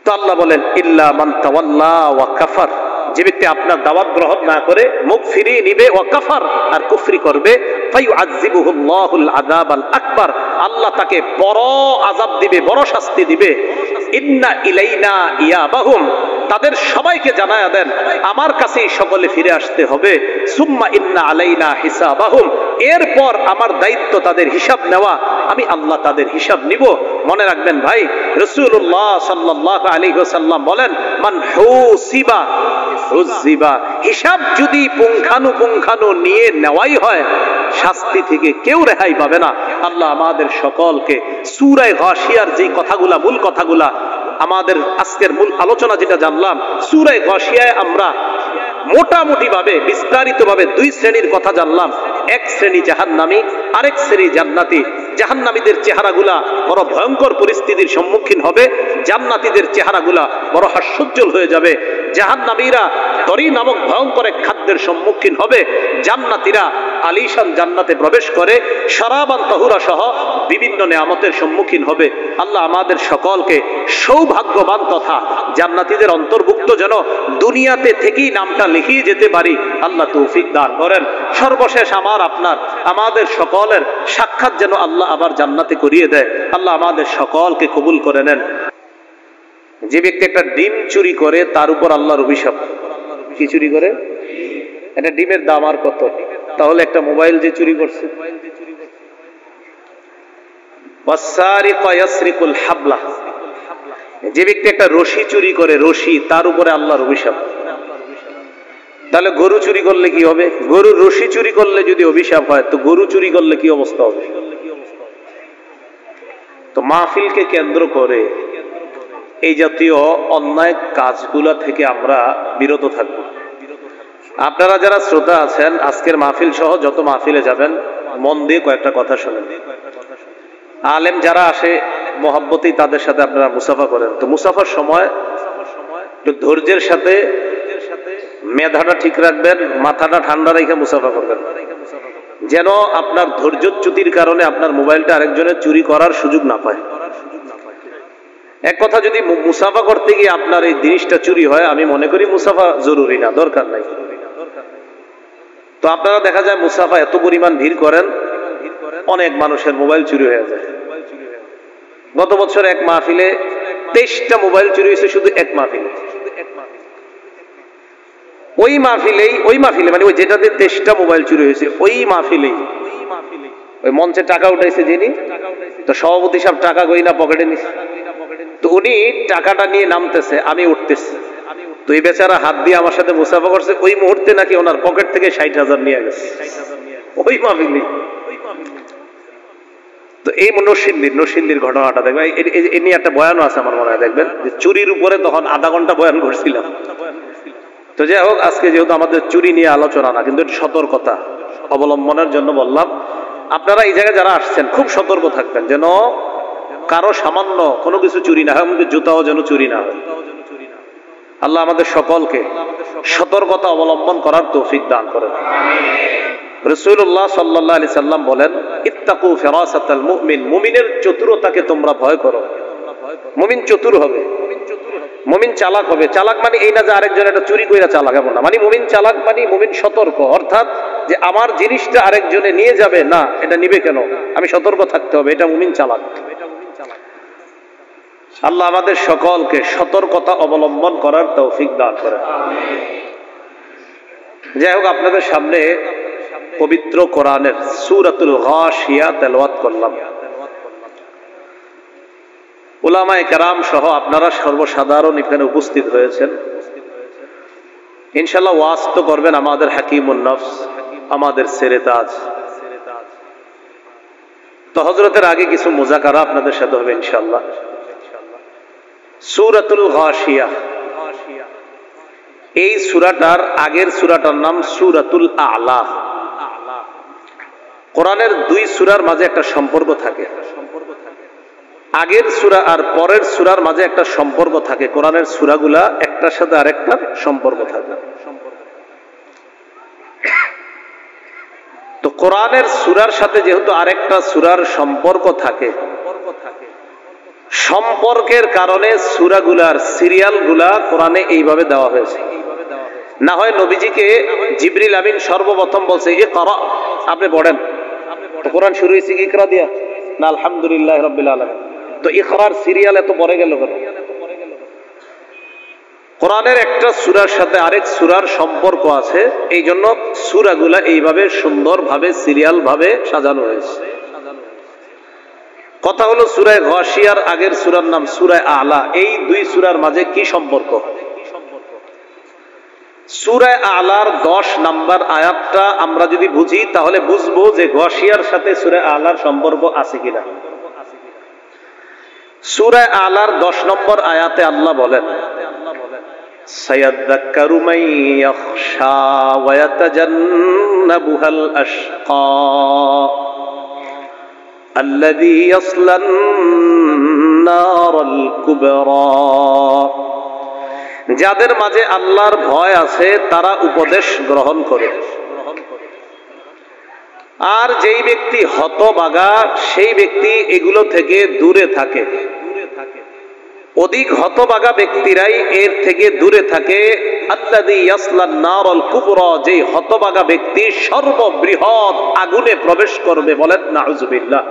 তো আল্লাহ বলেন ইল্লা মান তাওয়াল্লা ওয়া কাফার, যে ব্যক্তি আপনার দাওয়াত গ্রহণ না করে মুখ ফিরিয়ে নিবে, ওয়া কাফার আর কুফরি করবে, ফায়ুআযিবুহুল্লাহুল আযাবাল আকবার, আল্লাহ তাকে বড় আযাব দিবে, বড় শাস্তি দিবে। ইন্না ইলাইনা ইয়াবাহুম, তাদের সবাইকে জানায়া দেন আমার কাছেই সকলে ফিরে আসতে হবে। সুম্মা ইন্না আলাইনা হিসাবাহুম, এরপর আমার দায়িত্ব তাদের হিসাব নেওয়া, আমি আল্লাহ তাদের হিসাব নিব। মনে রাখবেন ভাই, রাসূলুল্লাহ সাল্লাল্লাহু আলাইহি ওয়াসাল্লাম বলেন মান হুসিবা হুসিবা, হিসাব যদি পুঙ্খানু নিয়ে নেওয়াই হয় শাস্তি থেকে কেউ রেহাই পাবে না। আল্লাহ আমাদের সকলকে সূরা গাশিয়ার যে কথাগুলা, মূল কথাগুলা, আমাদের আজকের মূল আলোচনা যেটা জানলাম, সূরা গাশিয়ায় আমরা মোটামুটি ভাবে বিস্তারিত ভাবে দুই শ্রেণীর কথা জানলাম। এক শ্রেণী জাহান্নামী, আরেক শ্রেণী জান্নাতি। জাহান্নামীদের চেহারাগুলা বড় ভয়ঙ্কর পরিস্থিতির সম্মুখীন হবে, জান্নাতীদের চেহারাগুলা বড় হাস্যোজ্জ্বল হয়ে যাবে। জাহান্নামীরা তরি নামক ভয়ঙ্কর এক খাদ্যের সম্মুখীন হবে, জান্নাতীরা আলিশান জান্নাতে প্রবেশ করে শরাবান তাহুরা সহ বিভিন্ন নেয়ামতের সম্মুখীন হবে। আল্লাহ আমাদের সকলকে সৌভাগ্যবান তথা জান্নাতীদের অন্তর্ভুক্ত যেন দুনিয়াতে থেকেই নামটা লিখিয়ে যেতে পারি, আল্লাহ তৌফিক দান করেন। সর্বশেষ আমাদের সকলের সাক্ষাৎ যেন আল্লাহ আবার জান্নাতে করিয়ে দেয়। আল্লাহ আমাদের সকলকে কবুল করে নেন। যে ব্যক্তি একটা ডিম চুরি করে তার উপর আল্লাহর অভিশাপ। কি চুরি করে? একটা ডিমের দাম আর কত? তাহলে একটা মোবাইল যে চুরি করছে, যে ব্যক্তি একটা রশি চুরি করে, রশি, তার উপরে আল্লাহর অভিশাপ। তাহলে গরু চুরি করলে কি হবে? গরুর রশি চুরি করলে যদি অভিশাপ হয়, তো গরু চুরি করলে কি অবস্থা হবে? তো মাহফিলকে কেন্দ্র করে এই জাতীয় অন্যায় কাজগুলা থেকে আমরা বিরত থাকব। আপনারা যারা শ্রোতা আছেন, আজকের মাহফিল সহ যত মাহফিলে যাবেন মন দিয়ে কয়েকটা কথা শোনেন। আলেম যারা আসে মহব্বতেই তাদের সাথে আপনারা মুসাফা করেন, তো মুসাফার সময় একটু ধৈর্যের সাথে মেধাটা ঠিক রাখবেন, মাথাটা ঠান্ডা রেখে মুসাফা করবেন, যেন আপনার ধৈর্যচ্যুতির কারণে আপনার মোবাইলটা আরেকজনের চুরি করার সুযোগ না পায়। এক কথা, যদি মুসাফা করতে গিয়ে আপনার এই জিনিসটা চুরি হয়, আমি মনে করি মুসাফা জরুরি না, দরকার নাই। তো আপনারা দেখা যায় মুসাফা এত পরিমাণ ভিড় করেন, অনেক মানুষের মোবাইল চুরি হয়ে যায়। গত বছর এক মাহফিলে 23টা মোবাইল চুরি হয়েছে, শুধু এক মাহফিলে। ওই মাহফিলে মানে ওই যেটাতে 23টা মোবাইল চুরি হয়েছে, ওই মাহফিলেই ওই মঞ্চে টাকা উঠাইছে যিনি, তো সভাপতি সাহেব টাকা গইনা পকেটে নিছে। তো উনি টাকাটা নিয়ে নামতেছে, আমি উঠতেছি, তো এই বেচারা হাত দিয়ে আমার সাথে মুসাফা করছে। ওই মুহূর্তে নাকি ওনার পকেট থেকে 60,000 নিয়ে গেছে ওই মাহফিলেই। তো এই নরসিংদীর ঘটনাটা দেখবেন, এ নিয়ে একটা বয়ানও আছে আমার মনে হয়, দেখবেন যে চুরির উপরে তখন আধা ঘন্টা বয়ান করছিলাম। তো যাই হোক, আজকে যেহেতু আমাদের চুরি নিয়ে আলোচনা না, কিন্তু একটু সতর্কতা অবলম্বনের জন্য বললাম। আপনারা এই জায়গায় যারা আসছেন খুব সতর্ক থাকবেন, যেন কারো সামান্য কোনো কিছু চুরি না হয়, এমনকি জুতাও যেন চুরি না হয়। আল্লাহ আমাদের সকলকে সতর্কতা অবলম্বন করার তৌফিক দান করেন। রাসূলুল্লাহ সাল্লাল্লাহু আলাইহি সাল্লাম বলেন, ইত্তাকু ফিরাসাতাল মুমিন, মুমিনের চতুরতাকে তোমরা ভয় করো। মুমিন চতুর হবে, মুমিন চালাক হবে। চালাক মানে এই না যে আরেকজন এটা চুরি কইরা চালাক, এমন না। মানে মুমিন চালাক মানে মুমিন সতর্ক, অর্থাৎ যে আমার জিনিসটা আরেকজনে নিয়ে যাবে না, এটা নিবে কেন, আমি সতর্ক থাকতে হবে, এটা মুমিন চালাক। আল্লাহ আমাদের সকলকে সতর্কতা অবলম্বন করার তৌফিক দান করেন। যাই হোক, আপনাদের সামনে পবিত্র কোরআনের সূরাতুল গাশিয়া তেলাওয়াত করলাম। উলামায়ে কেরাম সহ আপনারা সর্বসাধারণ এখানে উপস্থিত হয়েছেন। ইনশাআল্লাহ ওয়াজ তো করবেন আমাদের হাকিমুন নফস, আমাদের সেরেতাজ। তো হযরতের আগে কিছু মুযাকারা আপনাদের সাথে হবে ইনশাআল্লাহ। সূরাতুল গাশিয়া, এই সূরাটার আগের সূরাটার নাম সূরাতুল আ'লা। কোরআনের দুই সূরার মাঝে একটা সম্পর্ক থাকে, আগের সূরা আর পরের সূরার মাঝে একটা সম্পর্ক থাকে। কোরআনের সূরাগুলা একটার সাথে আরেকটার সম্পর্ক থাকে। তো কোরআনের সূরার সাথে যেহেতু আরেকটা সূরার সম্পর্ক থাকে, সম্পর্কের কারণে সূরাগুলার সিরিয়ালগুলা কোরআনে এইভাবে দেওয়া হয়েছে। না হয় নবীজিকে জিবরিল আমিন সর্বপ্রথম বলছে ইকরা, আপনি পড়েন। তো কোরআন শুরু হয়েছে কি ইকরা দিয়া না আলহামদুলিল্লাহ রাব্বিল আলামিন। তো ইকরার সিরিয়াল এত পরে গেল কেন? কোরআনের একটা সূরার সাথে আরেক সূরার সম্পর্ক আছে, এই জন্য সূরাগুলা এইভাবে সুন্দরভাবে সিরিয়াল ভাবে সাজানো হয়েছে। কথা হলো সূরা গাশিয়ার আগের সূরার নাম সূরা আ'লা। এই দুই সূরার মাঝে কি সম্পর্ক? সূরা আ'লার 10 নাম্বার আয়াতটা আমরা যদি বুঝি তাহলে বুঝবো যে গাশিয়ার সাথে সূরা আ'লার সম্পর্ক আছে কিনা। সূরা আ'লার 10 নম্বর আয়াতে আল্লাহ বলেন, সায়াযাক্কারু মান ইয়াখশা ওয়া ইয়াতাজান্নাবুহাল আশকা আল্লাযী ইয়াসলান নারাল কুবরা। যাদের মাঝে আল্লাহর ভয় আছে তারা উপদেশ গ্রহণ করে, আর যেই ব্যক্তি হতভাগা সেই ব্যক্তি এগুলো থেকে দূরে থাকে। অধিক হতভাগা ব্যক্তিরাই এর থেকে দূরে থাকে। আল্লাযী ইয়াসলান নারাল কুবরা, যেই হতভাগা ব্যক্তি সর্ববৃহৎ আগুনে প্রবেশ করবে। বলেন নাউযুবিল্লাহ।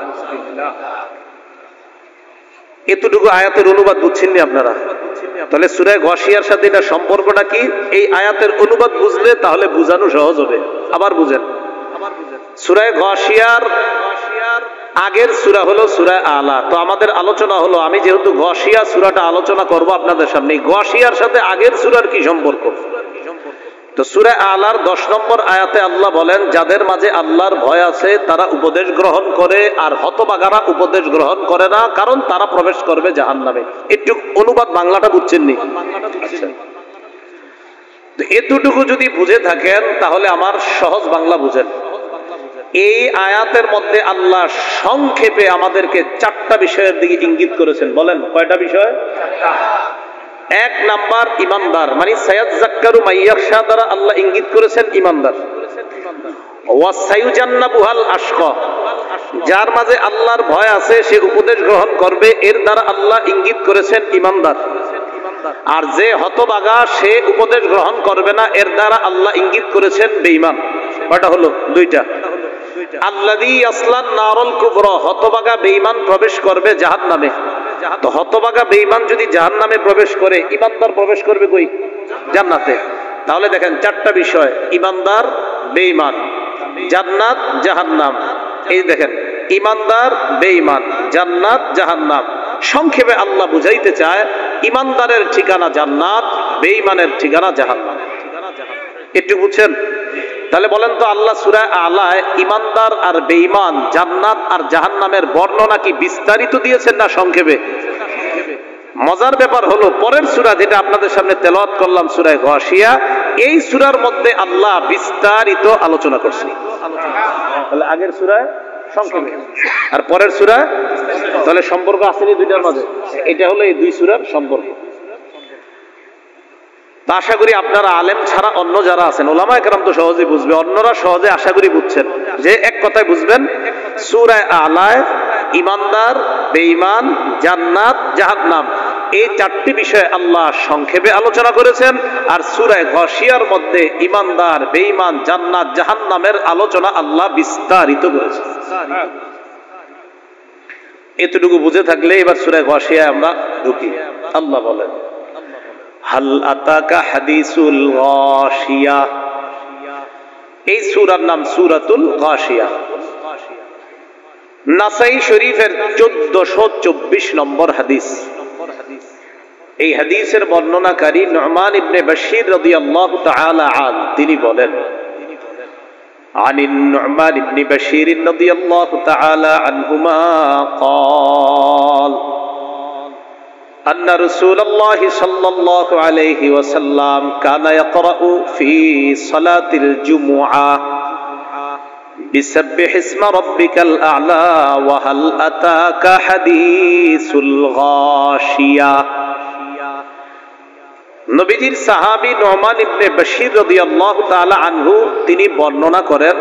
এতটুকু আয়াতের অনুবাদ বুঝছেন না আপনারা? তাহলে সূরা গাশিয়ার সাথে এটা সম্পর্কটা কি? এই আয়াতের অনুবাদ বুঝলে তাহলে বুঝানো সহজ হবে। আবার বুঝেন, সূরা গাশিয়ার আগের সূরা হলো সূরা আ'লা। তো আমাদের আলোচনা হলো, আমি যেহেতু গাশিয়া সূরাটা আলোচনা করব আপনাদের সামনে, গাশিয়ার সাথে আগের সূরার কি সম্পর্ক? তো সূরা আ'লার 10 নম্বর আয়াতে আল্লাহ বলেন, যাদের মাঝে আল্লাহর ভয় আছে তারা উপদেশ গ্রহণ করে, আর হতভাগারা উপদেশ গ্রহণ করে না, কারণ তারা প্রবেশ করবে জাহান্নামে। একটু অনুবাদ বাংলাটা বুঝছেন নি? তো এতটুকু যদি বুঝে থাকেন তাহলে আমার সহজ বাংলা বুঝেন। এই আয়াতের মধ্যে আল্লাহ সংক্ষেপে আমাদেরকে 4টা বিষয়ের দিকে ইঙ্গিত করেছেন। বলেন কয়টা বিষয়? 1 নাম্বার ইমানদার, মানে সায়াযাক্কারু মাইয়াখশা দ্বারা আল্লাহ ইঙ্গিত করেছেন ইমানদার। ওয়া সায়ুজান্নাবুহাল আশকা, যার মাঝে আল্লাহর ভয় আছে সে উপদেশ গ্রহণ করবে, এর দ্বারা আল্লাহ ইঙ্গিত করেছেন ইমানদার। আর যে হতভাগা সে উপদেশ গ্রহণ করবে না, এর দ্বারা আল্লাহ ইঙ্গিত করেছেন বেঈমান। কয়টা হলো? 2টা। আল্লাযী ইয়াসলান নারুল কুবরা, হতভাগা বেঈমান প্রবেশ করবে জাহান্নামে। তো হতভাগা বেঈমান যদি জাহান্নামে প্রবেশ করে, ইমানদার প্রবেশ করবে কই? জান্নাতে। তাহলে দেখেন 4টা বিষয়, ইমানদার, বেঈমান, জান্নাত, জাহান্নাম। এই দেখেন, ইমানদার, বেঈমান, জান্নাত, জাহান্নাম। সংক্ষেপে আল্লাহ বুঝাইতে চায় ইমানদারের ঠিকানা জান্নাত, বেঈমানের ঠিকানা জাহান্নাম। একটু বুঝছেন? তাহলে বলেন তো, আল্লাহ সূরা আলায় ইমানদার আর বেঈমান, জান্নাত আর জাহান্নামের বর্ণনা কি বিস্তারিত দিয়েছেন না সংক্ষেপে? মজার ব্যাপার হলো পরের সূরা যেটা আপনাদের সামনে তেলাওয়াত করলাম, সূরা গাশিয়া, এই সূরার মধ্যে আল্লাহ বিস্তারিত আলোচনা করছেন। তাহলে আগের সূরায় সংক্ষেপে আর পরের সূরা, তাহলে সম্পর্ক আছে এই দুইটার মাঝে। এটা হলো এই 2 সূরার সম্পর্ক। তা আশা করি আপনারা আলেম ছাড়া অন্য যারা আছেন, ওলামায়ে কেরাম তো সহজেই বুঝবে, অন্যরা সহজে আশা করি বুঝছেন। যে এক কথায় বুঝবেন, সূরা আলায় ইমানদার, বেঈমান, জান্নাত, জাহান্নাম, এই 4টি বিষয়ে আল্লাহ সংক্ষেপে আলোচনা করেছেন। আর সূরা গাশিয়ার মধ্যে ইমানদার, বেঈমান, জান্নাত, জাহান্নামের আলোচনা আল্লাহ বিস্তারিত করেছেন। এতটুকু বুঝে থাকলে এবার সূরা গাশিয়ায় আমরা ঢুকি। আল্লাহ বলেন, হাল আতাকা হাদিসুল গাশিয়া। এই সূরার নাম সূরাতুল গাশিয়া। নাসাই শরীফের 1424 নম্বর হাদিস। এই হাদিসের বর্ণনাকারী নু'মান ইবনে বাশীর রাদিয়াল্লাহু তাআলা আন, তিনি বলেন, عن النعمان بن بشير رضي الله تعالى عنهما قال أن رسول الله صلى الله عليه وسلم كان يقرأ في صلاة الجمعة بسبح اسم ربك الأعلى وهل أتاك حديث الغاشية। নবীজির সাহাবী নু'মান ইবনে বাশীর রাদিয়াল্লাহু তাআলা আনহু তিনি বর্ণনা করেন,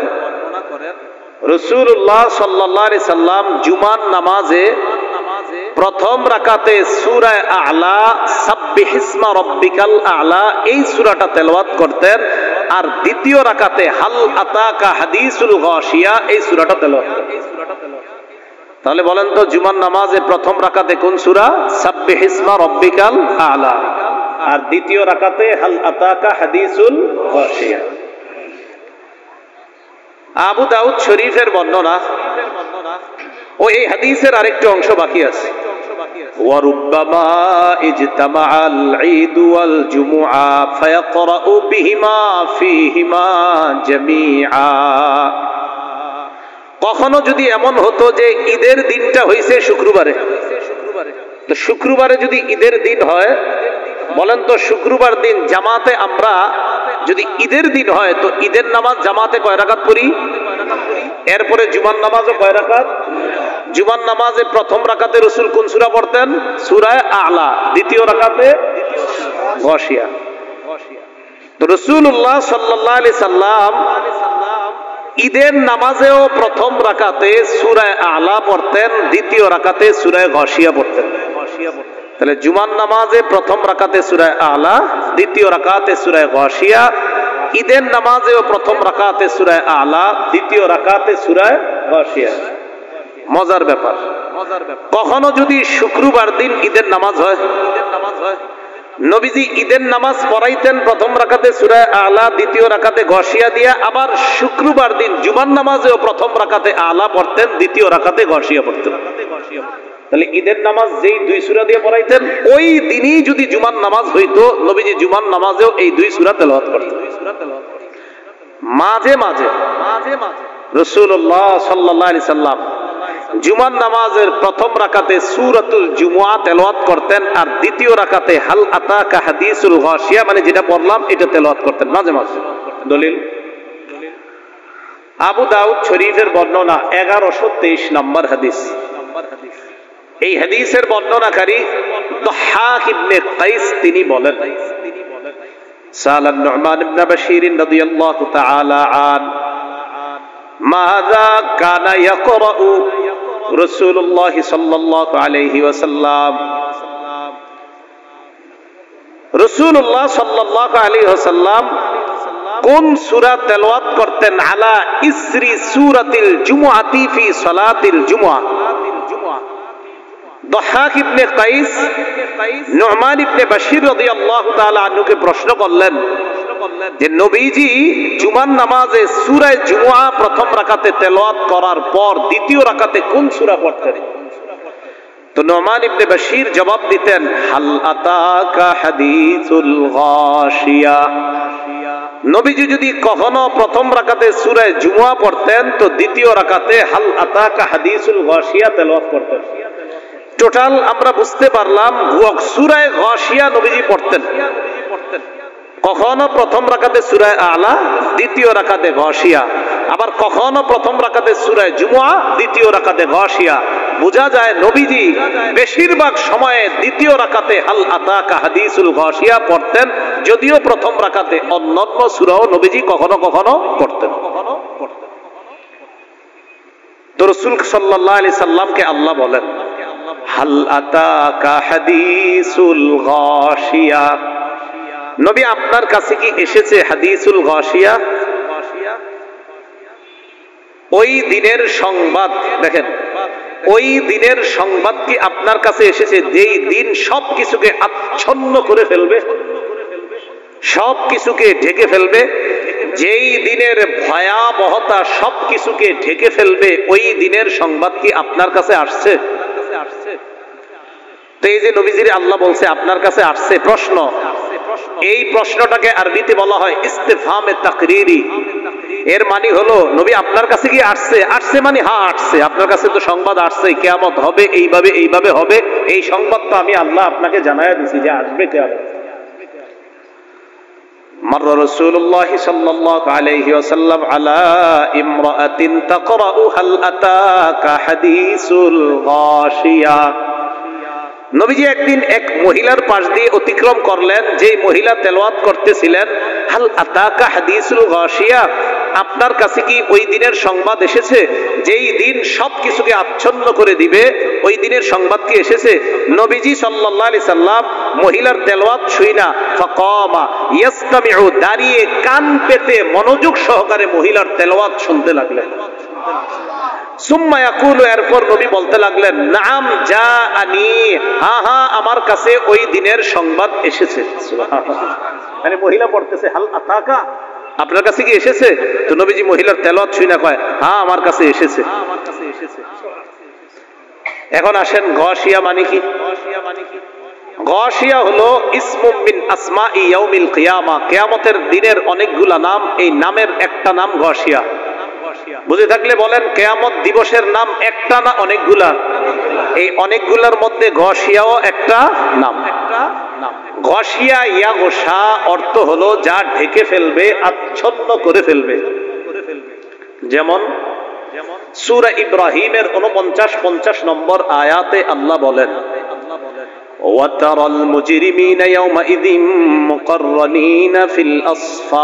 রাসূলুল্লাহ সাল্লাল্লাহু আলাইহি সাল্লাম জুমার নামাজে প্রথম রাকাতে সূরা আ'লা, সাব্বিহ ইসমা রাব্বিকাল আ'লা, এই সূরাটা তেলাওয়াত করতেন। আর দ্বিতীয় রাকাতে হাল আতাকা হাদিসুল গাশিয়া, এই সূরাটা তেলাওয়াত করতেন। তাহলে বলেন তো, জুমার নামাজে প্রথম রাকাতে কোন সূরা? সাব্বিহ ইসমা রাব্বিকাল আ'লা। আর দ্বিতীয় রাকাতে হাল আতাকা হাদিসুল গাশিয়া। আবু দাউদ শরীফের বর্ণনা, ও এই হাদিসের আরেকটি অংশ বাকি আছে। ওয়া রুব্বামা ইজতামাআল ঈদ ওয়াল জুমুআ ফায়াকরাউ বিহিমা ফীহিমা জামিআ। কখনো যদি এমন হতো যে ঈদের দিনটা হইছে শুক্রবারে, তো শুক্রবারে যদি ঈদের দিন হয়, বলেন তো শুক্রবার দিন জামাতে আমরা যদি ঈদের দিন হয় তো ঈদের নামাজ জামাতে কয় রাকাত পড়ি? এরপরে জুমার নামাজও কয় রাকাত? জুমার নামাজে প্রথম রাকাতে রাসূল কোন সূরা পড়তেন? সূরা আ'লা। দ্বিতীয় রাকাতে গাশিয়া। তো রাসূলুল্লাহ সাল্লাল্লাহু আলাইহি সাল্লাম ঈদের নামাজেও প্রথম রাকাতে সূরা আ'লা পড়তেন, দ্বিতীয় রাকাতে সূরা গাশিয়া পড়তেন। তাহলে জুমার নামাজে প্রথম রাকাতে সূরা আ'লা, দ্বিতীয় রাকাতে সূরা গাশিয়া। ঈদের নামাজেও প্রথম রাকাতে সূরা আ'লা, দ্বিতীয় রাকাতে সূরা গাশিয়া। মজার ব্যাপার, কখনো যদি শুক্রবার দিন ঈদের নামাজ হয়, নবীজি ঈদের নামাজ পড়াইতেন প্রথম রাকাতে সূরা আ'লা, দ্বিতীয় রাকাতে গাশিয়া দিয়া। আবার শুক্রবার দিন জুমার নামাজেও প্রথম রাকাতে আ'লা পড়তেন, দ্বিতীয় রাকাতে গাশিয়া পড়তেন। তাহলে ঈদের নামাজ যেই 2 সূরা দিয়ে পড়াইতেন, ওই দিনই যদি জুমার নামাজ হইতো, নবীজি জুমার নামাজেও এই 2 সূরা তেলাওয়াত করতেন। মাঝে মাঝে রাসূলুল্লাহ সাল্লাল্লাহু আলাইহি সাল্লাম জুমার নামাজের প্রথম রাকাতে সূরাতুল জুমুআ তেলাওয়াত করতেন, আর দ্বিতীয় রাকাতে হাল আতাকা হাদিসুল গাশিয়া, মানে যেটা পড়লাম এটা তেলাওয়াত করতেন মাঝে মাঝে। দলিল আবু দাউদ শরীফের বর্ণনা 1123 নম্বর হাদিস। এই হাদিসের বর্ণনাকারী দহহাক ইবনে কাইস তিনি বলেন, সালান নুমান ইবনে বাশীর রাদিয়াল্লাহু তাআলা আন মাযা কানা ইয়াকরাউ রাসূলুল্লাহ সাল্লাল্লাহু আলাইহি ওয়াসাল্লাম। রাসূলুল্লাহ সাল্লাল্লাহু আলাইহি ওয়াসাল্লাম কোন সূরা তেলাওয়াত করতেন আলা ইসরি সূরাতিল জুমআতি ফি সালাতিল জুমআ। দহহাক ইবনে কাইস নুমান ইবনে বাশীর রাদিয়াল্লাহু তাআলা আনহুকে প্রশ্ন করলেন যে নবীজি জুমার নামাজে সূরা জুমআ প্রথম রাকাতে তেলাওয়াত করার পর দ্বিতীয় রাকাতে কোন সূরা পড়তেন? তো নুমান ইবনে বাশীর জবাব দিতেন, হাল আতাকা হাদিসুল গাশিয়া। নবীজি যদি কখনো প্রথম রাকাতে সূরা জুমআ পড়তেন তো দ্বিতীয় রাকাতে হাল আতাকা হাদিসুল গাশিয়া তেলাওয়াত করতেন। টোটাল আমরা বুঝতে পারলাম সূরা গাশিয়া নবীজি পড়তেন। কখনো প্রথম রাকাতে সূরা আলা, দ্বিতীয় রাকাতে গাশিয়া, আবার কখনো প্রথম রাকাতে সূরা জুমআ, দ্বিতীয় রাকাতে গাশিয়া। বোঝা যায় নবীজি বেশিরভাগ সময়ে দ্বিতীয় রাকাতে হাল আতাকা হাদিসুল গাশিয়া পড়তেন, যদিও প্রথম রাকাতে অন্যান্য সূরাও নবীজি কখনো কখনো পড়তেন। তো রাসূল সাল্লাল্লাহু আলাইহি সাল্লামকে আল্লাহ বলেন, হাল আতাকা হাদিসুল গাশিয়া। নবী আপনার কাছে কি এসেছে হাদিসুল গাশিয়া? ওই দিনের সংবাদ। দেখেন, ওই দিনের সংবাদ কি আপনার কাছে এসেছে যেই দিন সবকিছুকে আচ্ছন্ন করে ফেলবে, সবকিছুকে ঢেকে ফেলবে, যেই দিনের ভয়াবহতা সবকিছুকে ঢেকে ফেলবে, ওই দিনের সংবাদ কি আপনার কাছে আসছে? তো এই যে নবীজির আল্লাহ বলছে আপনার কাছে আসছে, প্রশ্ন, এই প্রশ্নটাকে আরবিতে বলা হয় ইস্তিফহামে তাকরিরি। এর মানে হলো নবী আপনার কাছে কি আসছে? আসছে মানে হ্যাঁ আসছে, আপনার কাছে তো সংবাদ আসছে কিয়ামত হবে, এইভাবে এইভাবে হবে, এই সংবাদ তো আমি আল্লাহ আপনাকে জানায়া দিছি যে আসবে কিয়ামত। مر رسول الله صلى الله عليه وسلم على امرأة تقرأ هل أتاك حديث الغاشية। নবীজি একদিন এক মহিলার পাশ দিয়ে অতিক্রম করলেন, যে মহিলা তেলাওয়াত করতেছিলেন হাল আতাকা হাদিসুল গাশিয়া। আপনার কাছে কি ওই দিনের সংবাদ এসেছে যেই দিন সবকিছুকে আচ্ছন্ন করে দিবে, ওই দিনের সংবাদ কি এসেছে? নবীজি সাল্লাল্লাহু আলাইহি সাল্লাম মহিলার তেলাওয়াত শুইনা ফাকামা ইয়াসতামিউ, দাঁড়িয়ে কান পেতে মনোযোগ সহকারে মহিলার তেলাওয়াত শুনতে লাগলেন। সুম্মা ইয়াকুলু, এরপর নবী বলতে লাগলেন, নাম জাআনি, হ্যাঁ হ্যাঁ আমার কাছে ওই দিনের সংবাদ এসেছে। সুবহানাল্লাহ। মানে মহিলা পড়তেছে হাল আতাকা, আপনার কাছে কি এসেছে? তো নবীজি মহিলার তেলাওয়াত শুনে কয় হ্যাঁ আমার কাছে এসেছে। এখন আসেন গাশিয়া মানে কি? গাশিয়া হলো ইসমুম মিন আসমাই ইয়াউমিল কিয়ামা। কিয়ামতের দিনের অনেকগুলা নাম, এই নামের একটা নাম গাশিয়া। বুঝে থাকলে বলেন, কিয়ামত দিবসের নাম একটা না অনেকগুলা? এই অনেকগুলার মধ্যে গাশিয়াও একটা নাম। গাশিয়া ইয়া গোসা অর্থ হলো যা ঢেকে ফেলবে, আচ্ছন্ন করে ফেলবে। যেমন সূরা ইব্রাহিমের 49-50 নম্বর আয়াতে আল্লাহ বলেন, ওয়াতারাল মুজরিমিনা ইয়াওমাইযিন মুকাররানিনা ফিল আসফাদ।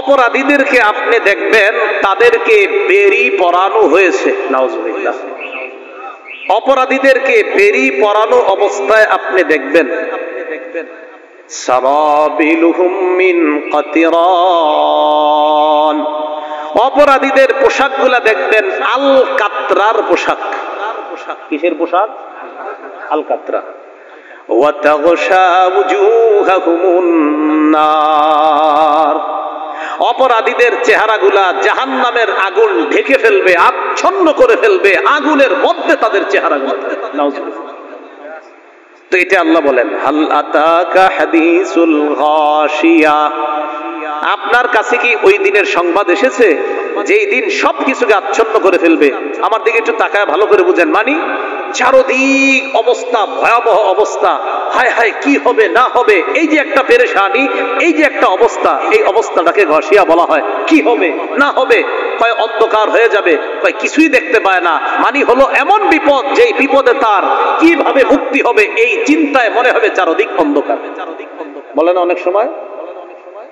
অপরাধীদেরকে আপনি দেখবেন তাদেরকে বেরি পরানো হয়েছে। নাউজুবিল্লাহ। অপরাধীদেরকে বেরি পরানো অবস্থায় আপনি দেখবেন। সারাবিলুহুম মিন কাতিরান। অপরাধীদের পোশাকগুলা দেখবেন আল কাতরার পোশাক। কিসের পোশাক? আল কাতরা। ওয়া তাগশা উজুহাহুমুন নার। অপরাধীদের চেহারাগুলা জাহান্নামের আগুন ঢেকে ফেলবে, আচ্ছন্ন করে ফেলবে, আগুনের মধ্যে তাদের চেহারাগুলো। তো এটা আল্লাহ বলেন হাল আতাকা হাদিসুল গাশিয়া। আপনার কাছে কি ওই দিনের সংবাদ এসেছে যেই দিন সবকিছুকে আচ্ছন্ন করে ফেলবে? আমার দিকে একটু তাকায় ভালো করে বুঝেন। চারদিক অবস্থা ভয়াবহ অবস্থা, হায় হায় কি হবে না হবে, এই যে একটা পেরেশানি, এই যে একটা অবস্থা, এই অবস্থাটাকে ঘষিয়া বলা হয় কি হবে না হবে। কয় অন্ধকার হয়ে যাবে, কয় কিছুই দেখতে পায় না, মানে হলো এমন বিপদ যেই বিপদে তার কিভাবে মুক্তি হবে এই চিন্তায় মনে হবে চারদিক অন্ধকার। বলে না অনেক সময়,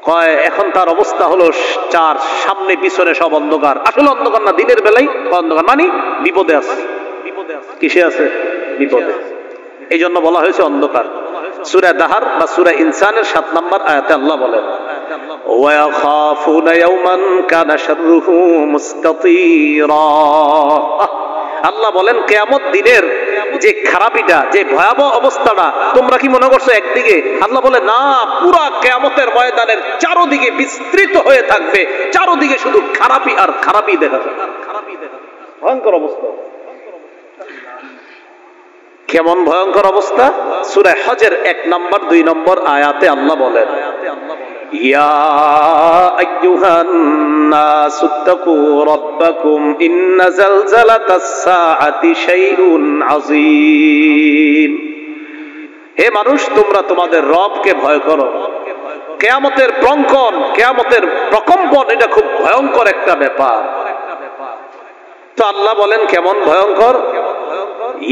কয় এখন তার অবস্থা হলো চার সামনে পিছনে সব অন্ধকার, আসলে অন্ধকার না, দিনের বেলায় অন্ধকার, মানে বিপদে আছে। কিসে আছে? বিপদে। এই জন্য বলা হয়েছে অন্ধকার। সূরা দাহার বা সূরা ইনসানের 7 নম্বর আয়াতে আল্লাহ বলেন ওয়াখাফুনা ইয়াওমান কানা শাররুহু মুস্তাতীরা। আল্লাহ বলেন কিয়ামত দিনের যে খারাপিটা, যে ভয়াবহ অবস্থাটা, তোমরা কি মনে করছো একদিকে? আল্লাহ বলে না, পুরা কিয়ামতের ময়দানের চারদিকে বিস্তৃত হয়ে থাকবে, চারদিকে শুধু খারাপি আর খারাপি দেখা যাবে। ভয়ঙ্কর অবস্থা। কেমন ভয়ঙ্কর অবস্থা? সূরা হজের 1 নম্বর 2 নম্বর আয়াতে আল্লাহ বলেন ইয়া আইয়ুহান নাসুত্তাকু রাব্বাকুম ইন্না যালজালাতাস সাআতি শাইউন আযীম। হে মানুষ, তোমরা তোমাদের রবকে ভয় করো। কিয়ামতের প্রকম্পন, কিয়ামতের প্রকম্পন এটা খুব ভয়ঙ্কর একটা ব্যাপার। তো আল্লাহ বলেন কেমন ভয়ঙ্কর?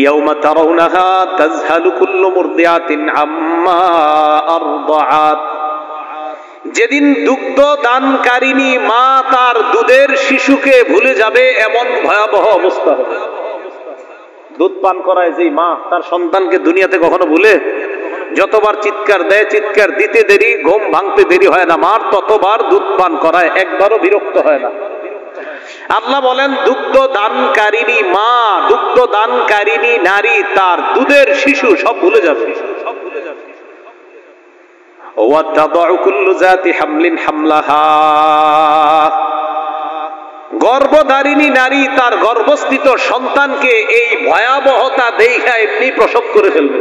ইয়াউমা তারাউনাহা তাযহালু কুল্লু মুরদিআতিন আম্মা আরদাআত। যেদিন দুগ্ধ দানকারিনী মা তার দুধের শিশুকে ভুলে যাবে, এমন ভয়াবহ অবস্থা হবে। দুধ পান করায় যে মা তার সন্তানকে দুনিয়াতে কখনো ভুলে? যতবার চিৎকার দেয়, চিৎকার দিতে দেরি, ঘুম ভাঙতে দেরি হয় না মার, ততবার দুধ পান করায়, একবারও বিরক্ত হয় না। আল্লাহ বলেন দুগ্ধ দানকারিনী মা, দুগ্ধ দানকারিনী নারী তার দুধের শিশু সব ভুলে যাবে। ওয়াতাদউ কুল্লু যাতি হামলিন হামলাহা। গর্ভধারিণী নারী তার গর্ভস্থিত সন্তানকে এই ভয়াবহতা দেখা এমনি প্রসব করে ফেলবে।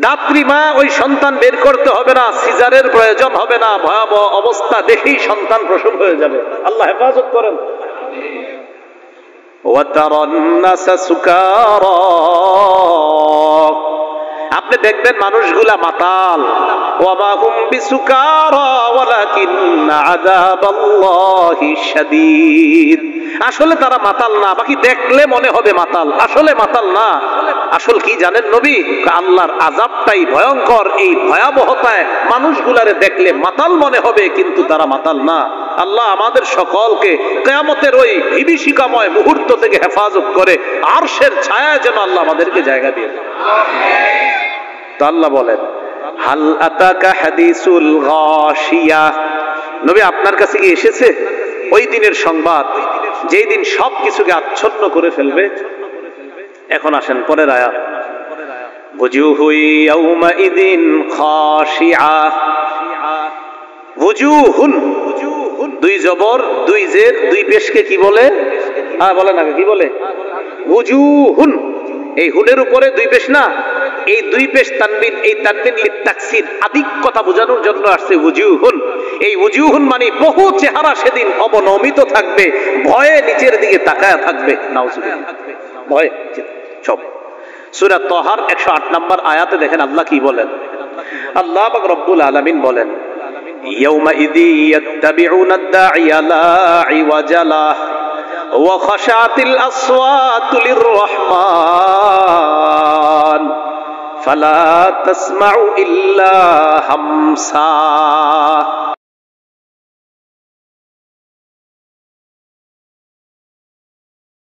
দাত্রী মা ওই সন্তান বের করতে হবে না, সিজারের প্রয়োজন হবে না, ভয়াবহ অবস্থা দেখেই সন্তান প্রসব হয়ে যাবে। আল্লাহ হেফাজত করেন। ওয়াতারান নাসা সুকারা। আপনি দেখবেন মানুষগুলা মাতাল। ওয়ামা হুম বিসুকারা ওয়ালাকিন্না আযাবাল্লাহি শাদীদ। আসলে তারা মাতাল না, বাকি দেখলে মনে হবে মাতাল, আসলে মাতাল না। আসল কি জানেন নবী? আল্লাহর আযাবটাই ভয়ঙ্কর। এই ভয়াবহতায় মানুষগুলারে দেখলে মাতাল মনে হবে, কিন্তু তারা মাতাল না। আল্লাহ আমাদের সকলকে কিয়ামতের ওই বিভীষিকাময় মুহূর্ত থেকে হেফাজত করে আরশের ছায়ায় যেন আল্লাহ আমাদেরকে জায়গা দিয়ে দেন। তো আল্লাহ বলেন হাল আতাকা হাদিসুল গাশিয়া। নবী আপনার কাছে কি এসেছে ওই দিনের সংবাদ, যেই দিন সবকিছুকে আচ্ছন্ন করে ফেলবে? এখন আসেন পরের আয়াত। ওয়াজুহু ইয়াউমাইদিন খাশিআ। ওয়াজুহুন, দুই জবর দুই জের দুই পেশকে কি বলে? হ্যাঁ বলেন আগে কি বলে? ওয়াজুহুন। এই হুনের উপরে দুই পেশ না, এই দুই পেশ তানবিন, এই তানবিন লিতাকসির, আধিক্যতা বোঝানোর জন্য আসছে ওয়াজুহুন। এই ওয়াজুহুন মানে বহু চেহারা সেদিন অবনমিত থাকবে, ভয়ে নিচের দিকে তাকায়া থাকবে। নাউজুবিল্লাহ, ভয় সব। সূরা তাহার 108 নম্বর আয়াতে দেখেন আল্লাহ কি বলেন। আল্লাহ পাক রব্বুল আলামিন বলেন ইয়াউমাইদি ইয়াত্তাবিউনা আদ-দাঈয়া লা ইওয়াজা লাহু ওয়া খাশাতিল আসওয়াতু লির-রাহমান ফালা তাসমাউ ইল্লা হামসা।